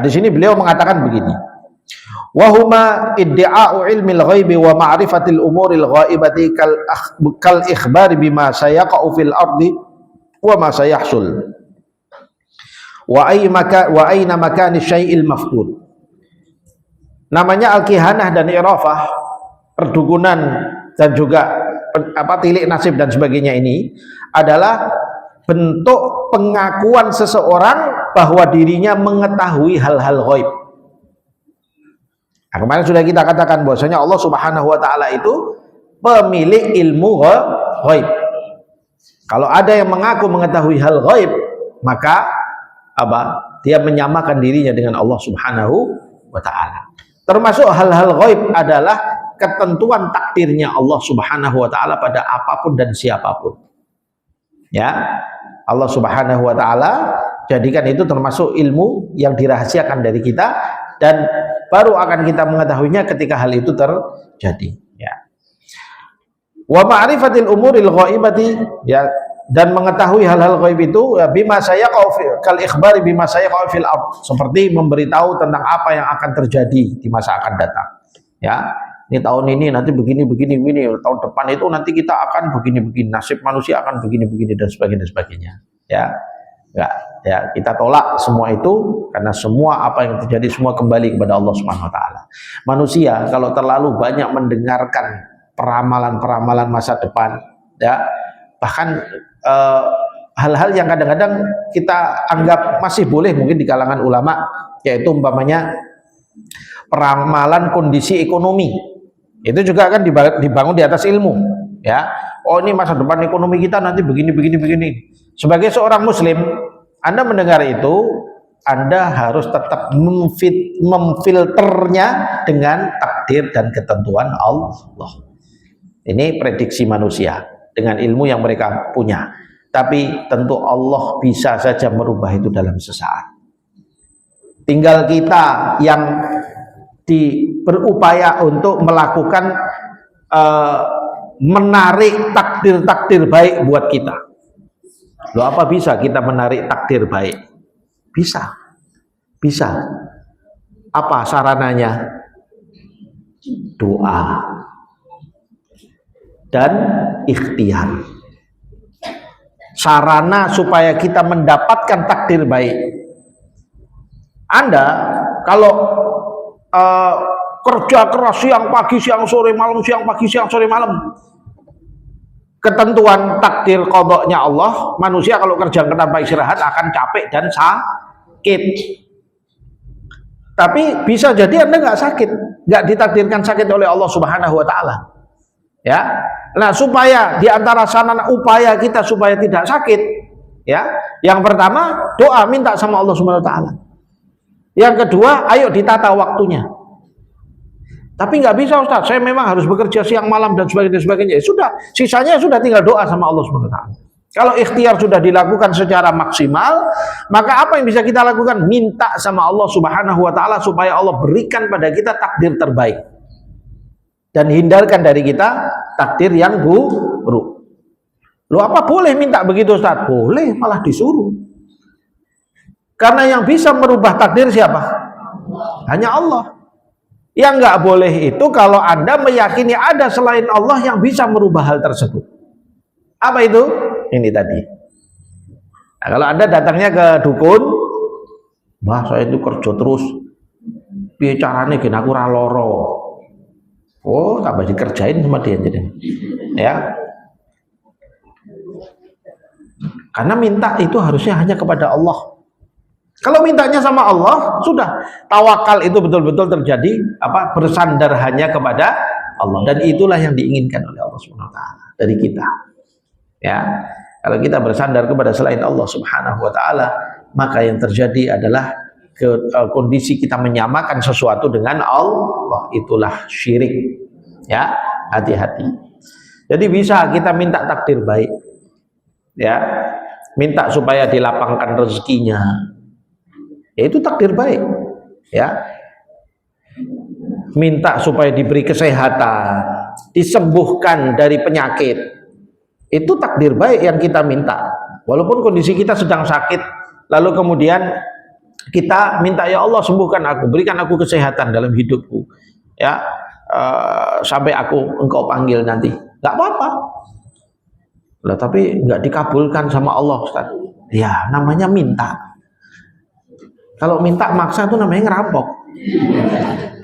Di sini beliau mengatakan begini. Wahuma iddi'a'u ilmil ghaibi wa ma'rifatil umuril ghaibati kal ikhbari bima sayaqa'u fil ardi wa ma sayahsul. Wa aina makani syai'il mafqud. Namanya al-kihanah dan irafah, perdukunan dan juga tilik nasib dan sebagainya ini adalah bentuk pengakuan seseorang bahwa dirinya mengetahui hal-hal ghaib. Nah, kemarin sudah kita katakan bahwasanya Allah Subhanahu wa taala itu pemilik ilmu ghaib. Kalau ada yang mengaku mengetahui hal ghaib, maka dia menyamakan dirinya dengan Allah Subhanahu wa taala. Termasuk hal-hal ghaib adalah ketentuan takdirnya Allah Subhanahu wa taala pada apapun dan siapapun. Ya. Allah Subhanahu wa taala jadikan itu termasuk ilmu yang dirahasiakan dari kita dan baru akan kita mengetahuinya ketika hal itu terjadi, ya. Wa ma'rifatil umuril ghaibati, ya, dan mengetahui hal-hal gaib itu ya, bima sayaqa'u kal ikhbari bima sayaqa'u fil ard, seperti memberitahu tentang apa yang akan terjadi di masa akan datang. Ya, ini tahun ini nanti begini, tahun depan itu nanti kita akan begini, nasib manusia akan begini dan sebagainya. Ya, ya, kita tolak semua itu karena semua apa yang terjadi semua kembali kepada Allah Subhanahu wa taala. Manusia kalau terlalu banyak mendengarkan peramalan-peramalan masa depan, ya, bahkan hal-hal yang kadang-kadang kita anggap masih boleh mungkin di kalangan ulama, yaitu umpamanya peramalan kondisi ekonomi. Itu juga kan dibangun di atas ilmu, ya. Oh, ini masa depan ekonomi kita nanti begini. Sebagai seorang muslim, Anda mendengar itu, Anda harus tetap memfilternya dengan takdir dan ketentuan Allah. Ini prediksi manusia dengan ilmu yang mereka punya. Tapi tentu Allah bisa saja merubah itu dalam sesaat. Tinggal kita yang berupaya untuk melakukan menarik takdir-takdir baik buat kita. Loh, apa bisa kita menarik takdir baik? Bisa. Apa sarananya? Doa dan ikhtiar. Sarana supaya kita mendapatkan takdir baik. Anda kalau kerja keras siang pagi siang sore malam, siang pagi siang sore malam, ketentuan takdir qadha-nya Allah, manusia kalau kerja tanpa istirahat akan capek dan sakit. Tapi bisa jadi Anda nggak sakit, nggak ditakdirkan sakit oleh Allah Subhanahu wa taala. Ya. Nah, supaya di antara sarana upaya kita supaya tidak sakit, ya, yang pertama doa, minta sama Allah Subhanahu wa taala. Yang kedua, ayo ditata waktunya. Tapi nggak bisa, Ustaz, saya memang harus bekerja siang malam dan sebagainya. Sudah, sisanya sudah tinggal doa sama Allah Subhanahu wa taala. Kalau ikhtiar sudah dilakukan secara maksimal, maka apa yang bisa kita lakukan? Minta sama Allah Subhanahu wa taala supaya Allah berikan pada kita takdir terbaik. Dan hindarkan dari kita takdir yang buruk. Loh, apa boleh minta begitu, Ustaz? Boleh, malah disuruh. Karena yang bisa merubah takdir siapa? Hanya Allah. Yang nggak boleh itu kalau Anda meyakini ada selain Allah yang bisa merubah hal tersebut. Apa itu? Ini tadi. Nah, kalau Anda datangnya ke dukun, "Mbah, saya itu kerja terus. Piye carane gen aku ora lara?" Oh, tambah dikerjain sama dia jadi. Ya. Karena minta itu harusnya hanya kepada Allah. Kalau mintanya sama Allah, sudah tawakal itu betul-betul terjadi, bersandar hanya kepada Allah, dan itulah yang diinginkan oleh Allah Subhanahu wa taala dari kita. Ya. Kalau kita bersandar kepada selain Allah Subhanahu wa taala, maka yang terjadi adalah kondisi kita menyamakan sesuatu dengan Allah, itulah syirik. Ya, hati-hati. Jadi bisa kita minta takdir baik, ya, minta supaya dilapangkan rezekinya, ya itu takdir baik, ya. Minta supaya diberi kesehatan, disembuhkan dari penyakit, itu takdir baik yang kita minta. Walaupun kondisi kita sedang sakit, lalu kemudian kita minta, ya Allah sembuhkan aku, berikan aku kesehatan dalam hidupku, ya, sampai engkau panggil nanti, nggak apa-apa. Lah tapi nggak dikabulkan sama Allah, Ustaz. Ya namanya minta. Kalau minta maksa itu namanya ngerampok.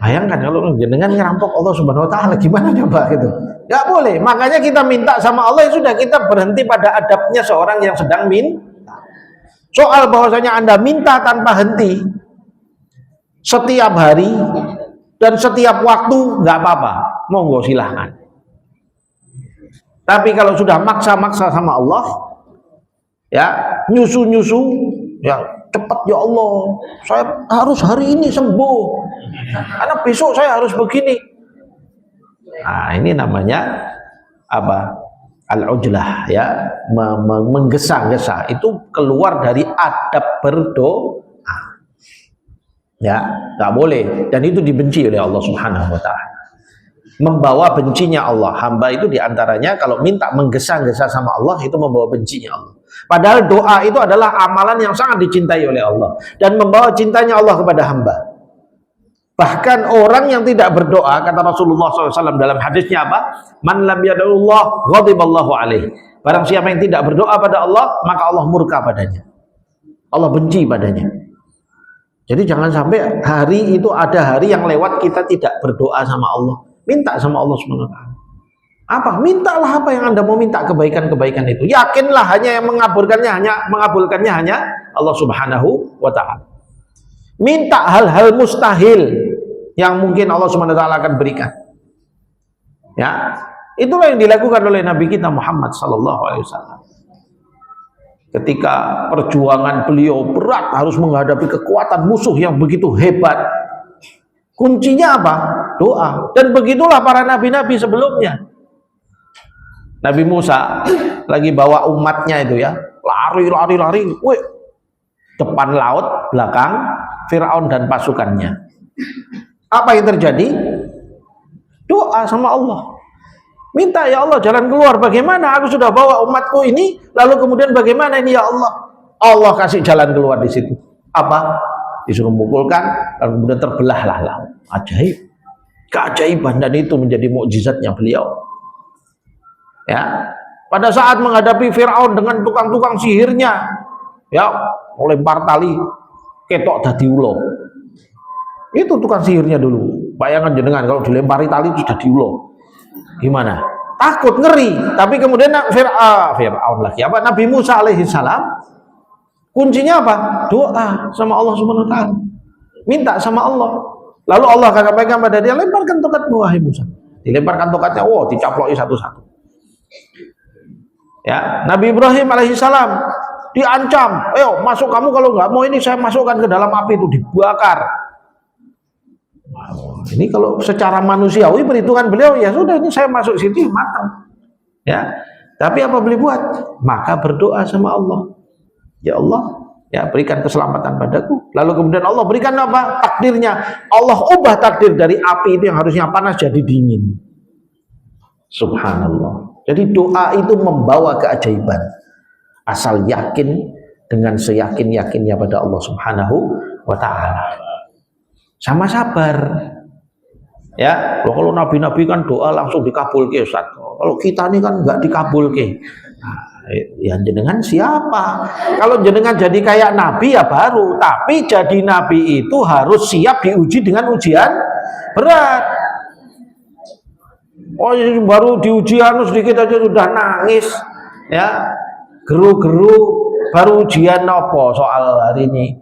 Bayangkan kalau jenengan ngerampok Allah Subhanahu Wa Taala, gimana coba gitu? Nggak boleh. Makanya kita minta sama Allah, ya sudah, kita berhenti pada adabnya seorang yang sedang minta. Soal bahwasanya Anda minta tanpa henti setiap hari dan setiap waktu, nggak apa-apa, monggo silahkan. Tapi kalau sudah maksa-maksa sama Allah, ya, nyusu-nyusu, ya cepat ya Allah, saya harus hari ini sembuh, karena besok saya harus begini. Nah, ini namanya apa? Al-ujlah, ya, menggesa-gesa, itu keluar dari adab berdoa. Ya, nggak boleh, dan itu dibenci oleh Allah Subhanahu Wa Taala. Membawa bencinya Allah, hamba itu diantaranya kalau minta menggesa-gesa sama Allah itu membawa bencinya Allah. Padahal doa itu adalah amalan yang sangat dicintai oleh Allah dan membawa cintanya Allah kepada hamba. Bahkan orang yang tidak berdoa, kata Rasulullah SAW dalam hadisnya apa? Man lam yad'ullah ghadiballahu alaih. Barang siapa yang tidak berdoa pada Allah, maka Allah murka padanya, Allah benci padanya. Jadi jangan sampai hari itu ada hari yang lewat kita tidak berdoa sama Allah, minta sama Allah SWT. Apa? Mintalah apa yang Anda mau minta, kebaikan-kebaikan itu. Yakinlah hanya yang mengabulkannya hanya Allah Subhanahu Wa Taala. Minta hal-hal mustahil yang mungkin Allah Subhanahu Wa Taala akan berikan. Ya, itulah yang dilakukan oleh Nabi kita Muhammad Sallallahu Alaihi Wasallam. Ketika perjuangan beliau berat, harus menghadapi kekuatan musuh yang begitu hebat, kuncinya apa? Doa. Dan begitulah para nabi-nabi sebelumnya. Nabi Musa lagi bawa umatnya itu, ya, lari, wih, depan laut, belakang Firaun dan pasukannya. Apa yang terjadi? Doa sama Allah. Minta, ya Allah jalan keluar, bagaimana aku sudah bawa umatku ini, lalu kemudian bagaimana ini ya Allah? Allah kasih jalan keluar di situ. Apa? Disuruh memukulkan, lalu kemudian terbelahlah laut. Ajaib. Keajaiban, dan itu menjadi mukjizatnya beliau. Ya, pada saat menghadapi Firaun dengan tukang-tukang sihirnya, ya, melempar tali, ketok dadi ulo. Itu tukang sihirnya dulu. Bayangkan jenengan kalau dilempari tali itu dadi ulo. Gimana? Takut, ngeri. Tapi kemudian Fir'aun lagi, apa? Nabi Musa alaihi salam, kuncinya apa? Doa sama Allah Subhanahu Wa Taala. Minta sama Allah. Lalu Allah akan sampaikan pada dia, lemparkan tokatmu wahai Musa. Dilemparkan tokatnya, dicaploki satu-satu. Ya, Nabi Ibrahim alaihi salam diancam, ayo masuk kamu, kalau nggak mau ini saya masukkan ke dalam api, itu dibakar. Ini kalau secara manusiawi perhitungan beliau, ya sudah, ini saya masuk situ matang. Ya, tapi apa beliau buat? Maka berdoa sama Allah. Ya Allah, ya berikan keselamatan padaku. Lalu kemudian Allah berikan apa? Takdirnya. Allah ubah takdir dari api itu yang harusnya panas jadi dingin. Subhanallah. Jadi doa itu membawa keajaiban. Asal yakin dengan seyakin-yakinnya pada Allah Subhanahu Wa Taala. Sama sabar. Ya, kalau nabi-nabi kan doa langsung dikabulke, Ustaz. Kalau kita ini kan nggak dikabulke. Nah, ya jenengan siapa? Kalau jenengan jadi kayak nabi ya baru. Tapi jadi nabi itu harus siap diuji dengan ujian berat. Baru diuji sedikit aja sudah nangis, ya, geru-geru, baru ujian apa soal hari ini.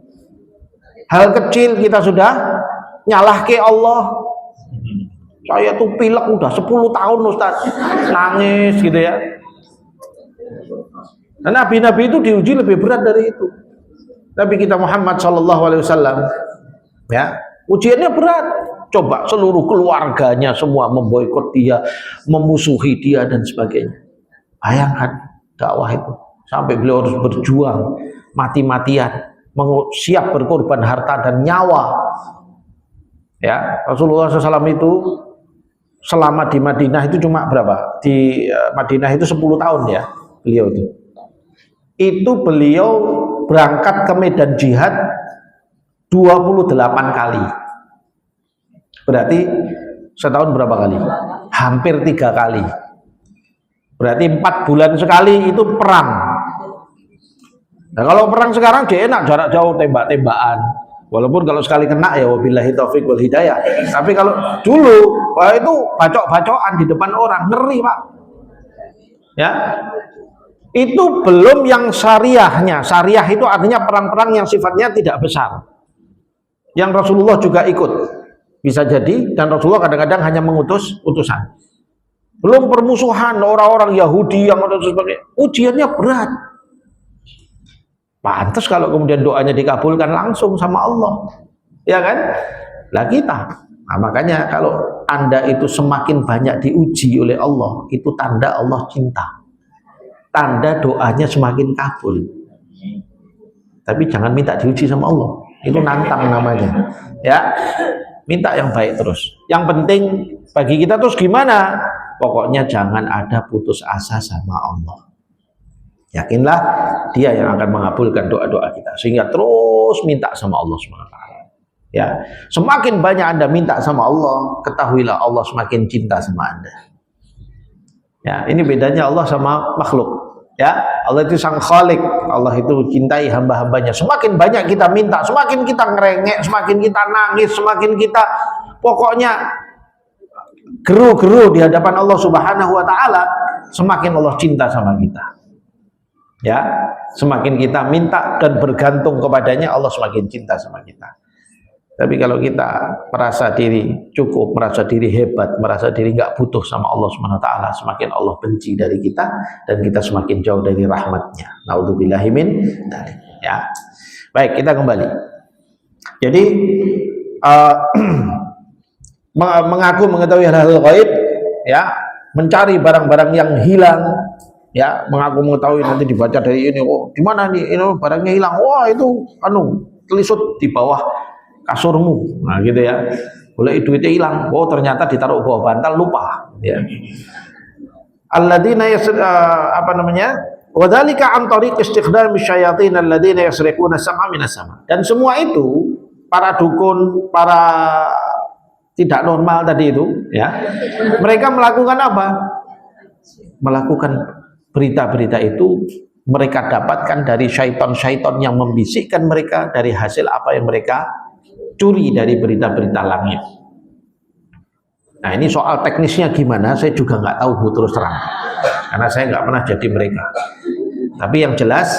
Hal kecil kita sudah nyalahke Allah. Saya tuh pilek udah 10 tahun Ustaz, nangis gitu ya. Nah, nabi-nabi itu diuji lebih berat dari itu. Nabi kita Muhammad sallallahu alaihi wasallam, ya, ujiannya berat. Coba seluruh keluarganya semua memboikot dia, memusuhi dia dan sebagainya. Bayangkan dakwah itu sampai beliau harus berjuang mati-matian, siap berkorban harta dan nyawa. Ya, Rasulullah SAW itu selama di Madinah itu cuma berapa? Di Madinah itu 10 tahun ya beliau itu. Itu beliau berangkat ke medan jihad 28 kali. Berarti setahun berapa kali? Hampir 3 kali. Berarti 4 bulan sekali itu perang. Nah kalau perang sekarang dia enak, jarak jauh, tembak-tembakan. Walaupun kalau sekali kena ya wabillahi taufik wal hidayah. Tapi kalau dulu, wah itu bacok-bacokan di depan orang, ngeri Pak. Ya, itu belum yang syariahnya. Syariah itu artinya perang-perang yang sifatnya tidak besar. Yang Rasulullah juga ikut. Bisa jadi, dan Rasulullah kadang-kadang hanya mengutus utusan. Belum permusuhan orang-orang Yahudi yang sebagainya. Ujiannya berat. Pantas kalau kemudian doanya dikabulkan langsung sama Allah. Ya kan? Lah kita. Nah, makanya kalau Anda itu semakin banyak diuji oleh Allah, itu tanda Allah cinta. Tanda doanya semakin kabul. Tapi jangan minta diuji sama Allah. Itu nantang namanya. Ya. Minta yang baik terus. Yang penting bagi kita terus gimana? Pokoknya jangan ada putus asa sama Allah. Yakinlah dia yang akan mengabulkan doa-doa kita. Sehingga terus minta sama Allah SWT. Ya, semakin banyak Anda minta sama Allah, ketahuilah Allah semakin cinta sama Anda. Ya, ini bedanya Allah sama makhluk. Ya, Allah itu sang khalik. Allah itu cintai hamba-hambanya. Semakin banyak kita minta, semakin kita ngerengek, semakin kita nangis, semakin kita pokoknya geru-geru di hadapan Allah Subhanahu wa taala, semakin Allah cinta sama kita. Ya, semakin kita minta dan bergantung kepadanya, Allah semakin cinta sama kita. Tapi kalau kita merasa diri cukup, merasa diri hebat, merasa diri nggak butuh sama Allah Subhanahu wa taala, semakin Allah benci dari kita dan kita semakin jauh dari rahmatnya. Naudzubillahi min dzalik. Ya. Baik, kita kembali. Jadi mengaku mengetahui hal-hal gaib, ya, mencari barang-barang yang hilang, ya, mengaku mengetahui, nanti dibaca dari ini, oh di mana nih, ini barangnya hilang, wah itu telisut di bawah kasurmu, nah gitu ya, boleh duitnya hilang, oh ternyata ditaruh bawah bantal, lupa, ya. Alladzina apa namanya? Wadzalika an tariq istikhdam syayatin alladzina yasriquna sam'a minas sama'. Dan semua itu para dukun, para tidak normal tadi itu, ya, mereka melakukan apa? Melakukan berita-berita itu mereka dapatkan dari syaitan-syaitan yang membisikkan mereka dari hasil apa yang mereka curi dari berita-berita langit. Nah ini soal teknisnya gimana, saya juga nggak tahu Bu, terus terang, karena saya nggak pernah jadi mereka. Tapi yang jelas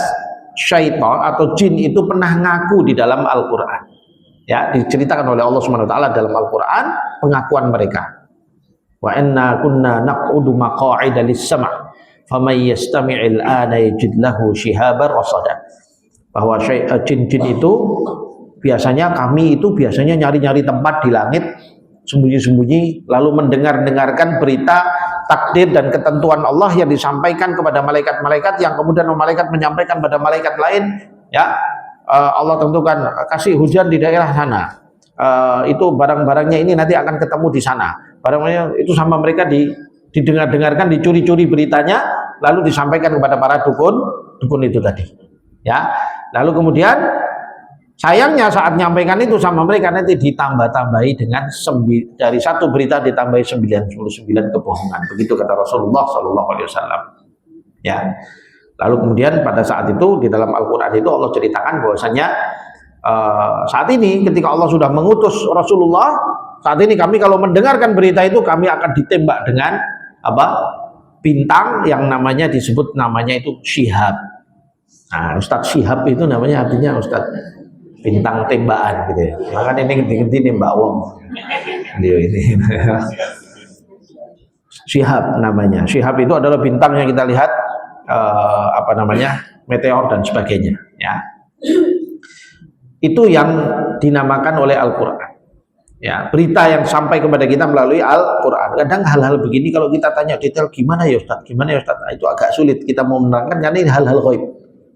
syaitan atau jin itu pernah ngaku di dalam Al-Quran. Ya, diceritakan oleh Allah Subhanahu wa taala dalam Al-Quran pengakuan mereka. Wa inna kunna naq'udu maqa'ida lis-sam' faman yastami'il ana yajid lahu shihaban rasada. Bahwa jin-jin itu kami itu biasanya nyari-nyari tempat di langit sembunyi-sembunyi, lalu mendengarkan berita takdir dan ketentuan Allah yang disampaikan kepada malaikat-malaikat, yang kemudian malaikat menyampaikan pada malaikat lain, ya, Allah tentukan kasih hujan di daerah sana, itu barang-barangnya ini nanti akan ketemu di sana, barangnya itu sama mereka didengarkan, dicuri-curi beritanya, lalu disampaikan kepada para dukun itu tadi, ya. Lalu kemudian sayangnya saat menyampaikan itu sama mereka nanti ditambah-tambahi dengan dari satu berita ditambahi 99 kebohongan. Begitu kata Rasulullah SAW. Ya. Lalu kemudian pada saat itu di dalam Al-Quran itu Allah ceritakan bahwasanya saat ini ketika Allah sudah mengutus Rasulullah, saat ini kami kalau mendengarkan berita itu kami akan ditembak dengan apa? Bintang yang namanya disebut namanya itu Syihab. Nah, Ustadz Syihab itu namanya artinya Ustadz bintang tembakan gitu ya. Makanya ini ganti-ganti nih Mbak Wong. Dia ini. Syihab namanya. Syihab itu adalah bintang yang kita lihat apa namanya? Meteor dan sebagainya, ya. Itu yang dinamakan oleh Al-Quran. Ya, berita yang sampai kepada kita melalui Al-Quran. Kadang hal-hal begini kalau kita tanya detail, gimana ya Ustaz? Gimana ya Ustaz? Itu agak sulit kita mau menerangkan karena ini hal-hal ghaib.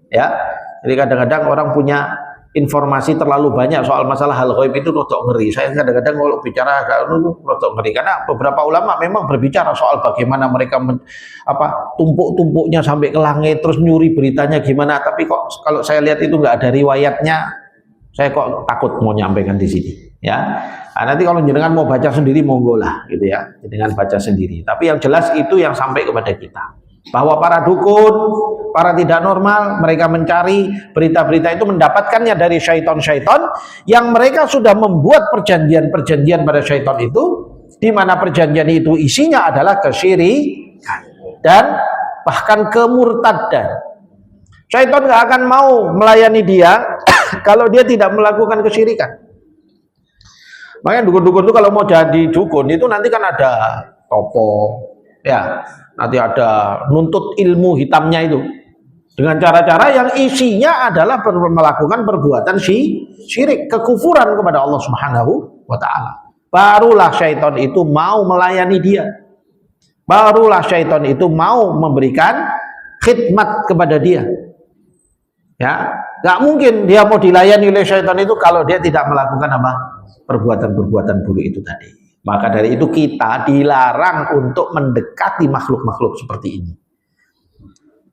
Ya, jadi kadang-kadang orang punya informasi terlalu banyak soal masalah hal ghaib itu rodok ngeri. Saya kadang-kadang kalau bicara rodok ngeri karena beberapa ulama memang berbicara soal bagaimana mereka tumpuk-tumpuknya sampai ke langit terus nyuri beritanya gimana. Tapi kok kalau saya lihat itu nggak ada riwayatnya, saya kok takut mau nyampaikan di sini. Ya, nah, nanti kalau jenengan mau baca sendiri monggo lah, gitu ya, dengan baca sendiri. Tapi yang jelas itu yang sampai kepada kita, bahwa para dukun, para tidak normal, mereka mencari berita-berita itu mendapatkannya dari syaitan-syaitan yang mereka sudah membuat perjanjian-perjanjian pada syaitan itu, di mana perjanjian itu isinya adalah kesyirikan dan bahkan kemurtadan. Syaitan nggak akan mau melayani dia kalau dia tidak melakukan kesyirikan. Makanya dukun-dukun itu kalau mau jadi dukun itu nanti kan ada topo, ya, nanti ada nuntut ilmu hitamnya itu dengan cara-cara yang isinya adalah melakukan perbuatan syirik, kekufuran kepada Allah Subhanahu wa Ta'ala. Barulah syaitan itu mau melayani dia, barulah syaitan itu mau memberikan khidmat kepada dia. Ya, nggak mungkin dia mau dilayani oleh syaitan itu kalau dia tidak melakukan apa? Perbuatan-perbuatan buruk itu tadi. Maka dari itu kita dilarang untuk mendekati makhluk-makhluk seperti ini.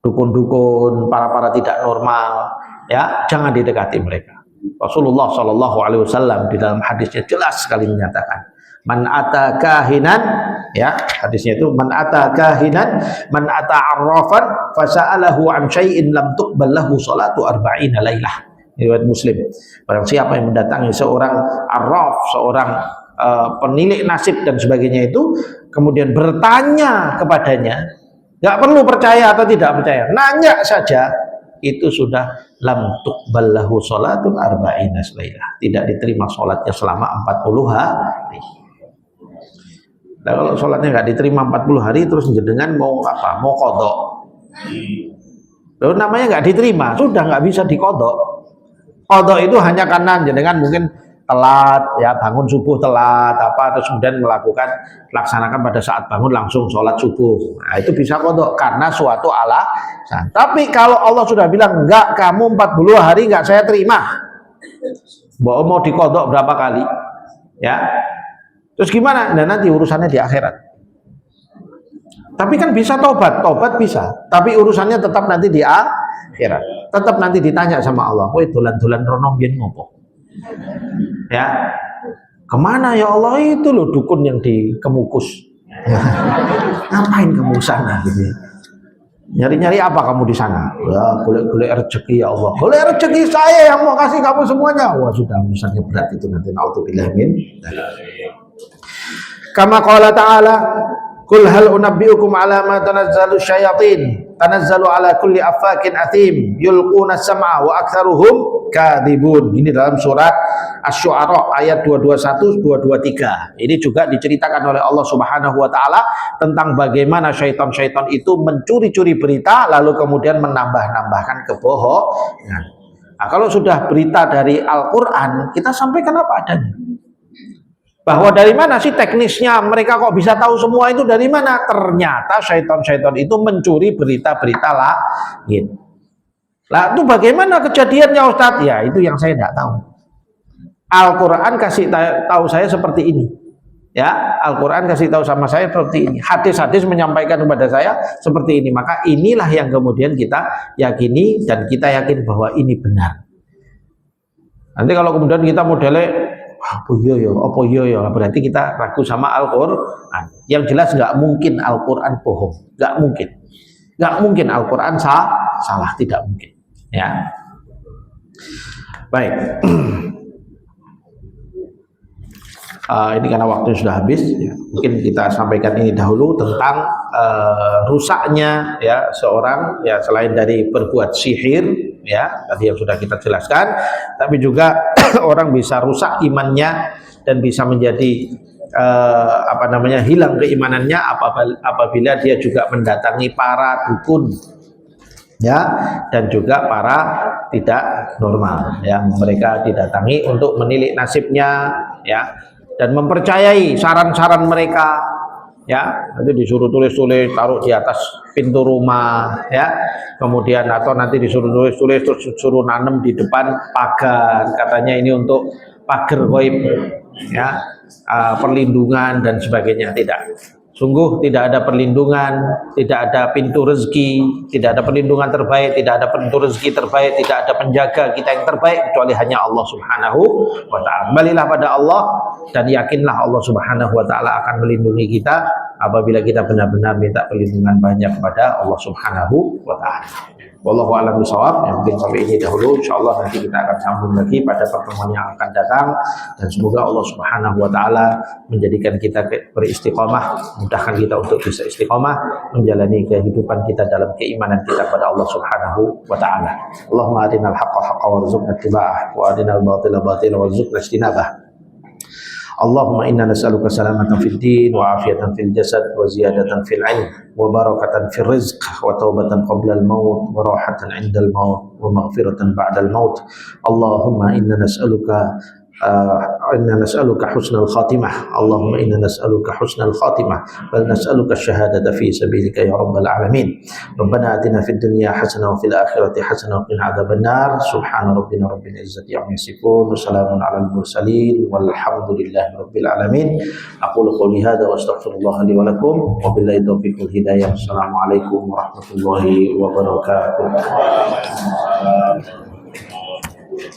Dukun-dukun, para tidak normal, ya, jangan didekati mereka. Rasulullah Shallallahu Alaihi Wasallam di dalam hadisnya jelas sekali menyatakan, man ata kahinan, ya, hadisnya itu man ata kahinan, man ata arrafan, fasa'alahu an syai'in lam tuqbal lahu salatu arba'ina lailah. Riwayat Muslim. Barang siapa yang mendatangi seorang arraf, seorang penilik nasib dan sebagainya itu, kemudian bertanya kepadanya, nggak perlu percaya atau tidak percaya, nanya saja, itu sudah lam tuqbal lahu salatun arba'ina lailah, tidak diterima sholatnya selama 40 hari. Nah, kalau sholatnya nggak diterima 40 hari terus jenengan mau apa? Mau qadha. Lalu namanya nggak diterima, sudah nggak bisa diqadha. Qadha itu hanya karena jenengan mungkin telat, ya, bangun subuh telat apa, terus kemudian laksanakan pada saat bangun langsung sholat subuh. Nah, itu bisa qadha karena suatu alasan. Tapi kalau Allah sudah bilang enggak, kamu 40 hari enggak saya terima, mau diqadha berapa kali, ya, terus gimana? Nah, nanti urusannya di akhirat. Tapi kan bisa tobat bisa, tapi urusannya tetap nanti di akhirat. Tetap nanti ditanya sama Allah, kowe dolan-dolan rono biyen ngopo? Ya, kemana ya Allah? Itu loh dukun yang di Kemukus. Ngapain kamu sana gitu? Nyari-nyari apa kamu di sana? Ya, golek rezeki ya Allah. Golek rezeki saya yang mau kasih kamu semuanya. Wah, sudah urusannya berat itu nanti. Nauzubillah min. Kama qala ta'ala, qul hal unabbiukum ala ma tanazzalu syayatin tanazzalu ala kulli affakin athim yulquna sam'a wa aktsaruhum kadhibun. Ini dalam surat Asy-Syu'ara ayat 221 223. Ini juga diceritakan oleh Allah Subhanahu wa taala tentang bagaimana syaitan-syaitan itu mencuri-curi berita lalu kemudian menambah-nambahkan kebohongan. Nah, kalau sudah berita dari Al-Qur'an, kita sampaikan apa adanya. Bahwa dari mana sih teknisnya mereka kok bisa tahu semua itu dari mana? Ternyata syaitan-syaitan itu mencuri berita-berita langit. Lah itu bagaimana kejadiannya Ustadz? Ya itu yang saya tidak tahu. Al-Quran kasih tahu saya seperti ini. Ya, Al-Quran kasih tahu sama saya seperti ini. Hadis-hadis menyampaikan kepada saya seperti ini. Maka inilah yang kemudian kita yakini dan kita yakin bahwa ini benar. Nanti kalau kemudian kita modelnya apa iya ya, berarti kita ragu sama Al-Quran. Yang jelas nggak mungkin Al-Quran bohong, nggak mungkin Al-Quran salah, tidak mungkin. Ya, baik. Ini karena waktu sudah habis, ya. Mungkin kita sampaikan ini dahulu tentang rusaknya ya seorang, ya, selain dari berbuat sihir, ya tadi yang sudah kita jelaskan, tapi juga orang bisa rusak imannya dan bisa menjadi hilang keimanannya apabila dia juga mendatangi para dukun, ya, dan juga para tidak normal yang mereka didatangi untuk menilik nasibnya, ya, dan mempercayai saran-saran mereka, ya. Nanti disuruh tulis-tulis taruh di atas pintu rumah, ya, kemudian atau nanti disuruh tulis-tulis terus suruh nanam di depan pagar, katanya ini untuk pagar goib, ya, perlindungan dan sebagainya. Tidak, sungguh tidak ada perlindungan, tidak ada pintu rezeki, tidak ada perlindungan terbaik, tidak ada pintu rezeki terbaik, tidak ada penjaga kita yang terbaik kecuali hanya Allah Subhanahu wa ta'ala. Kembalilah pada Allah dan yakinlah Allah Subhanahu wa ta'ala akan melindungi kita apabila kita benar-benar minta perlindungan banyak kepada Allah Subhanahu wa ta'ala. Wallahu a'lam bishawab. Ya, mungkin sampai ini dahulu, insyaallah nanti kita akan sambung lagi pada pertemuan yang akan datang, dan semoga Allah Subhanahu wa taala menjadikan kita beristiqomah, mudahkan kita untuk bisa istiqomah menjalani kehidupan kita dalam keimanan kita pada Allah Subhanahu wa taala. Allahumma arinal haqqa haqqan warzuqna ittiba'ah wa arinal batila batilan warzuqna ijtinabah. Allahumma inna nas'aluka salamatan fid din wa afiatan fil jasad wa ziyadatan fil ilm wa barakatan fil rizq wa taubatan qabla al maut wa rahatan 'inda al maut wa maghfiratan ba'da al maut. Allahumma inna nas'aluka husnal khatimah. Allahumma inna nas'aluka husnal khatimah bal nas'aluka syahadata fi sabilika ya rabbal alamin. Rabbana atina fid dunya hasanah wa fil akhirati hasanah wa qina adzabannar. Subhana rabbina rabbil izzati amma yasifun wa salamun alal mursalin walhamdulillahi rabbil alamin. Aqulu qouli hadza wa astaghfirullah li wa lakum wa billahi taufiq wal hidayah. Assalamualaikum warahmatullahi wabarakatuh.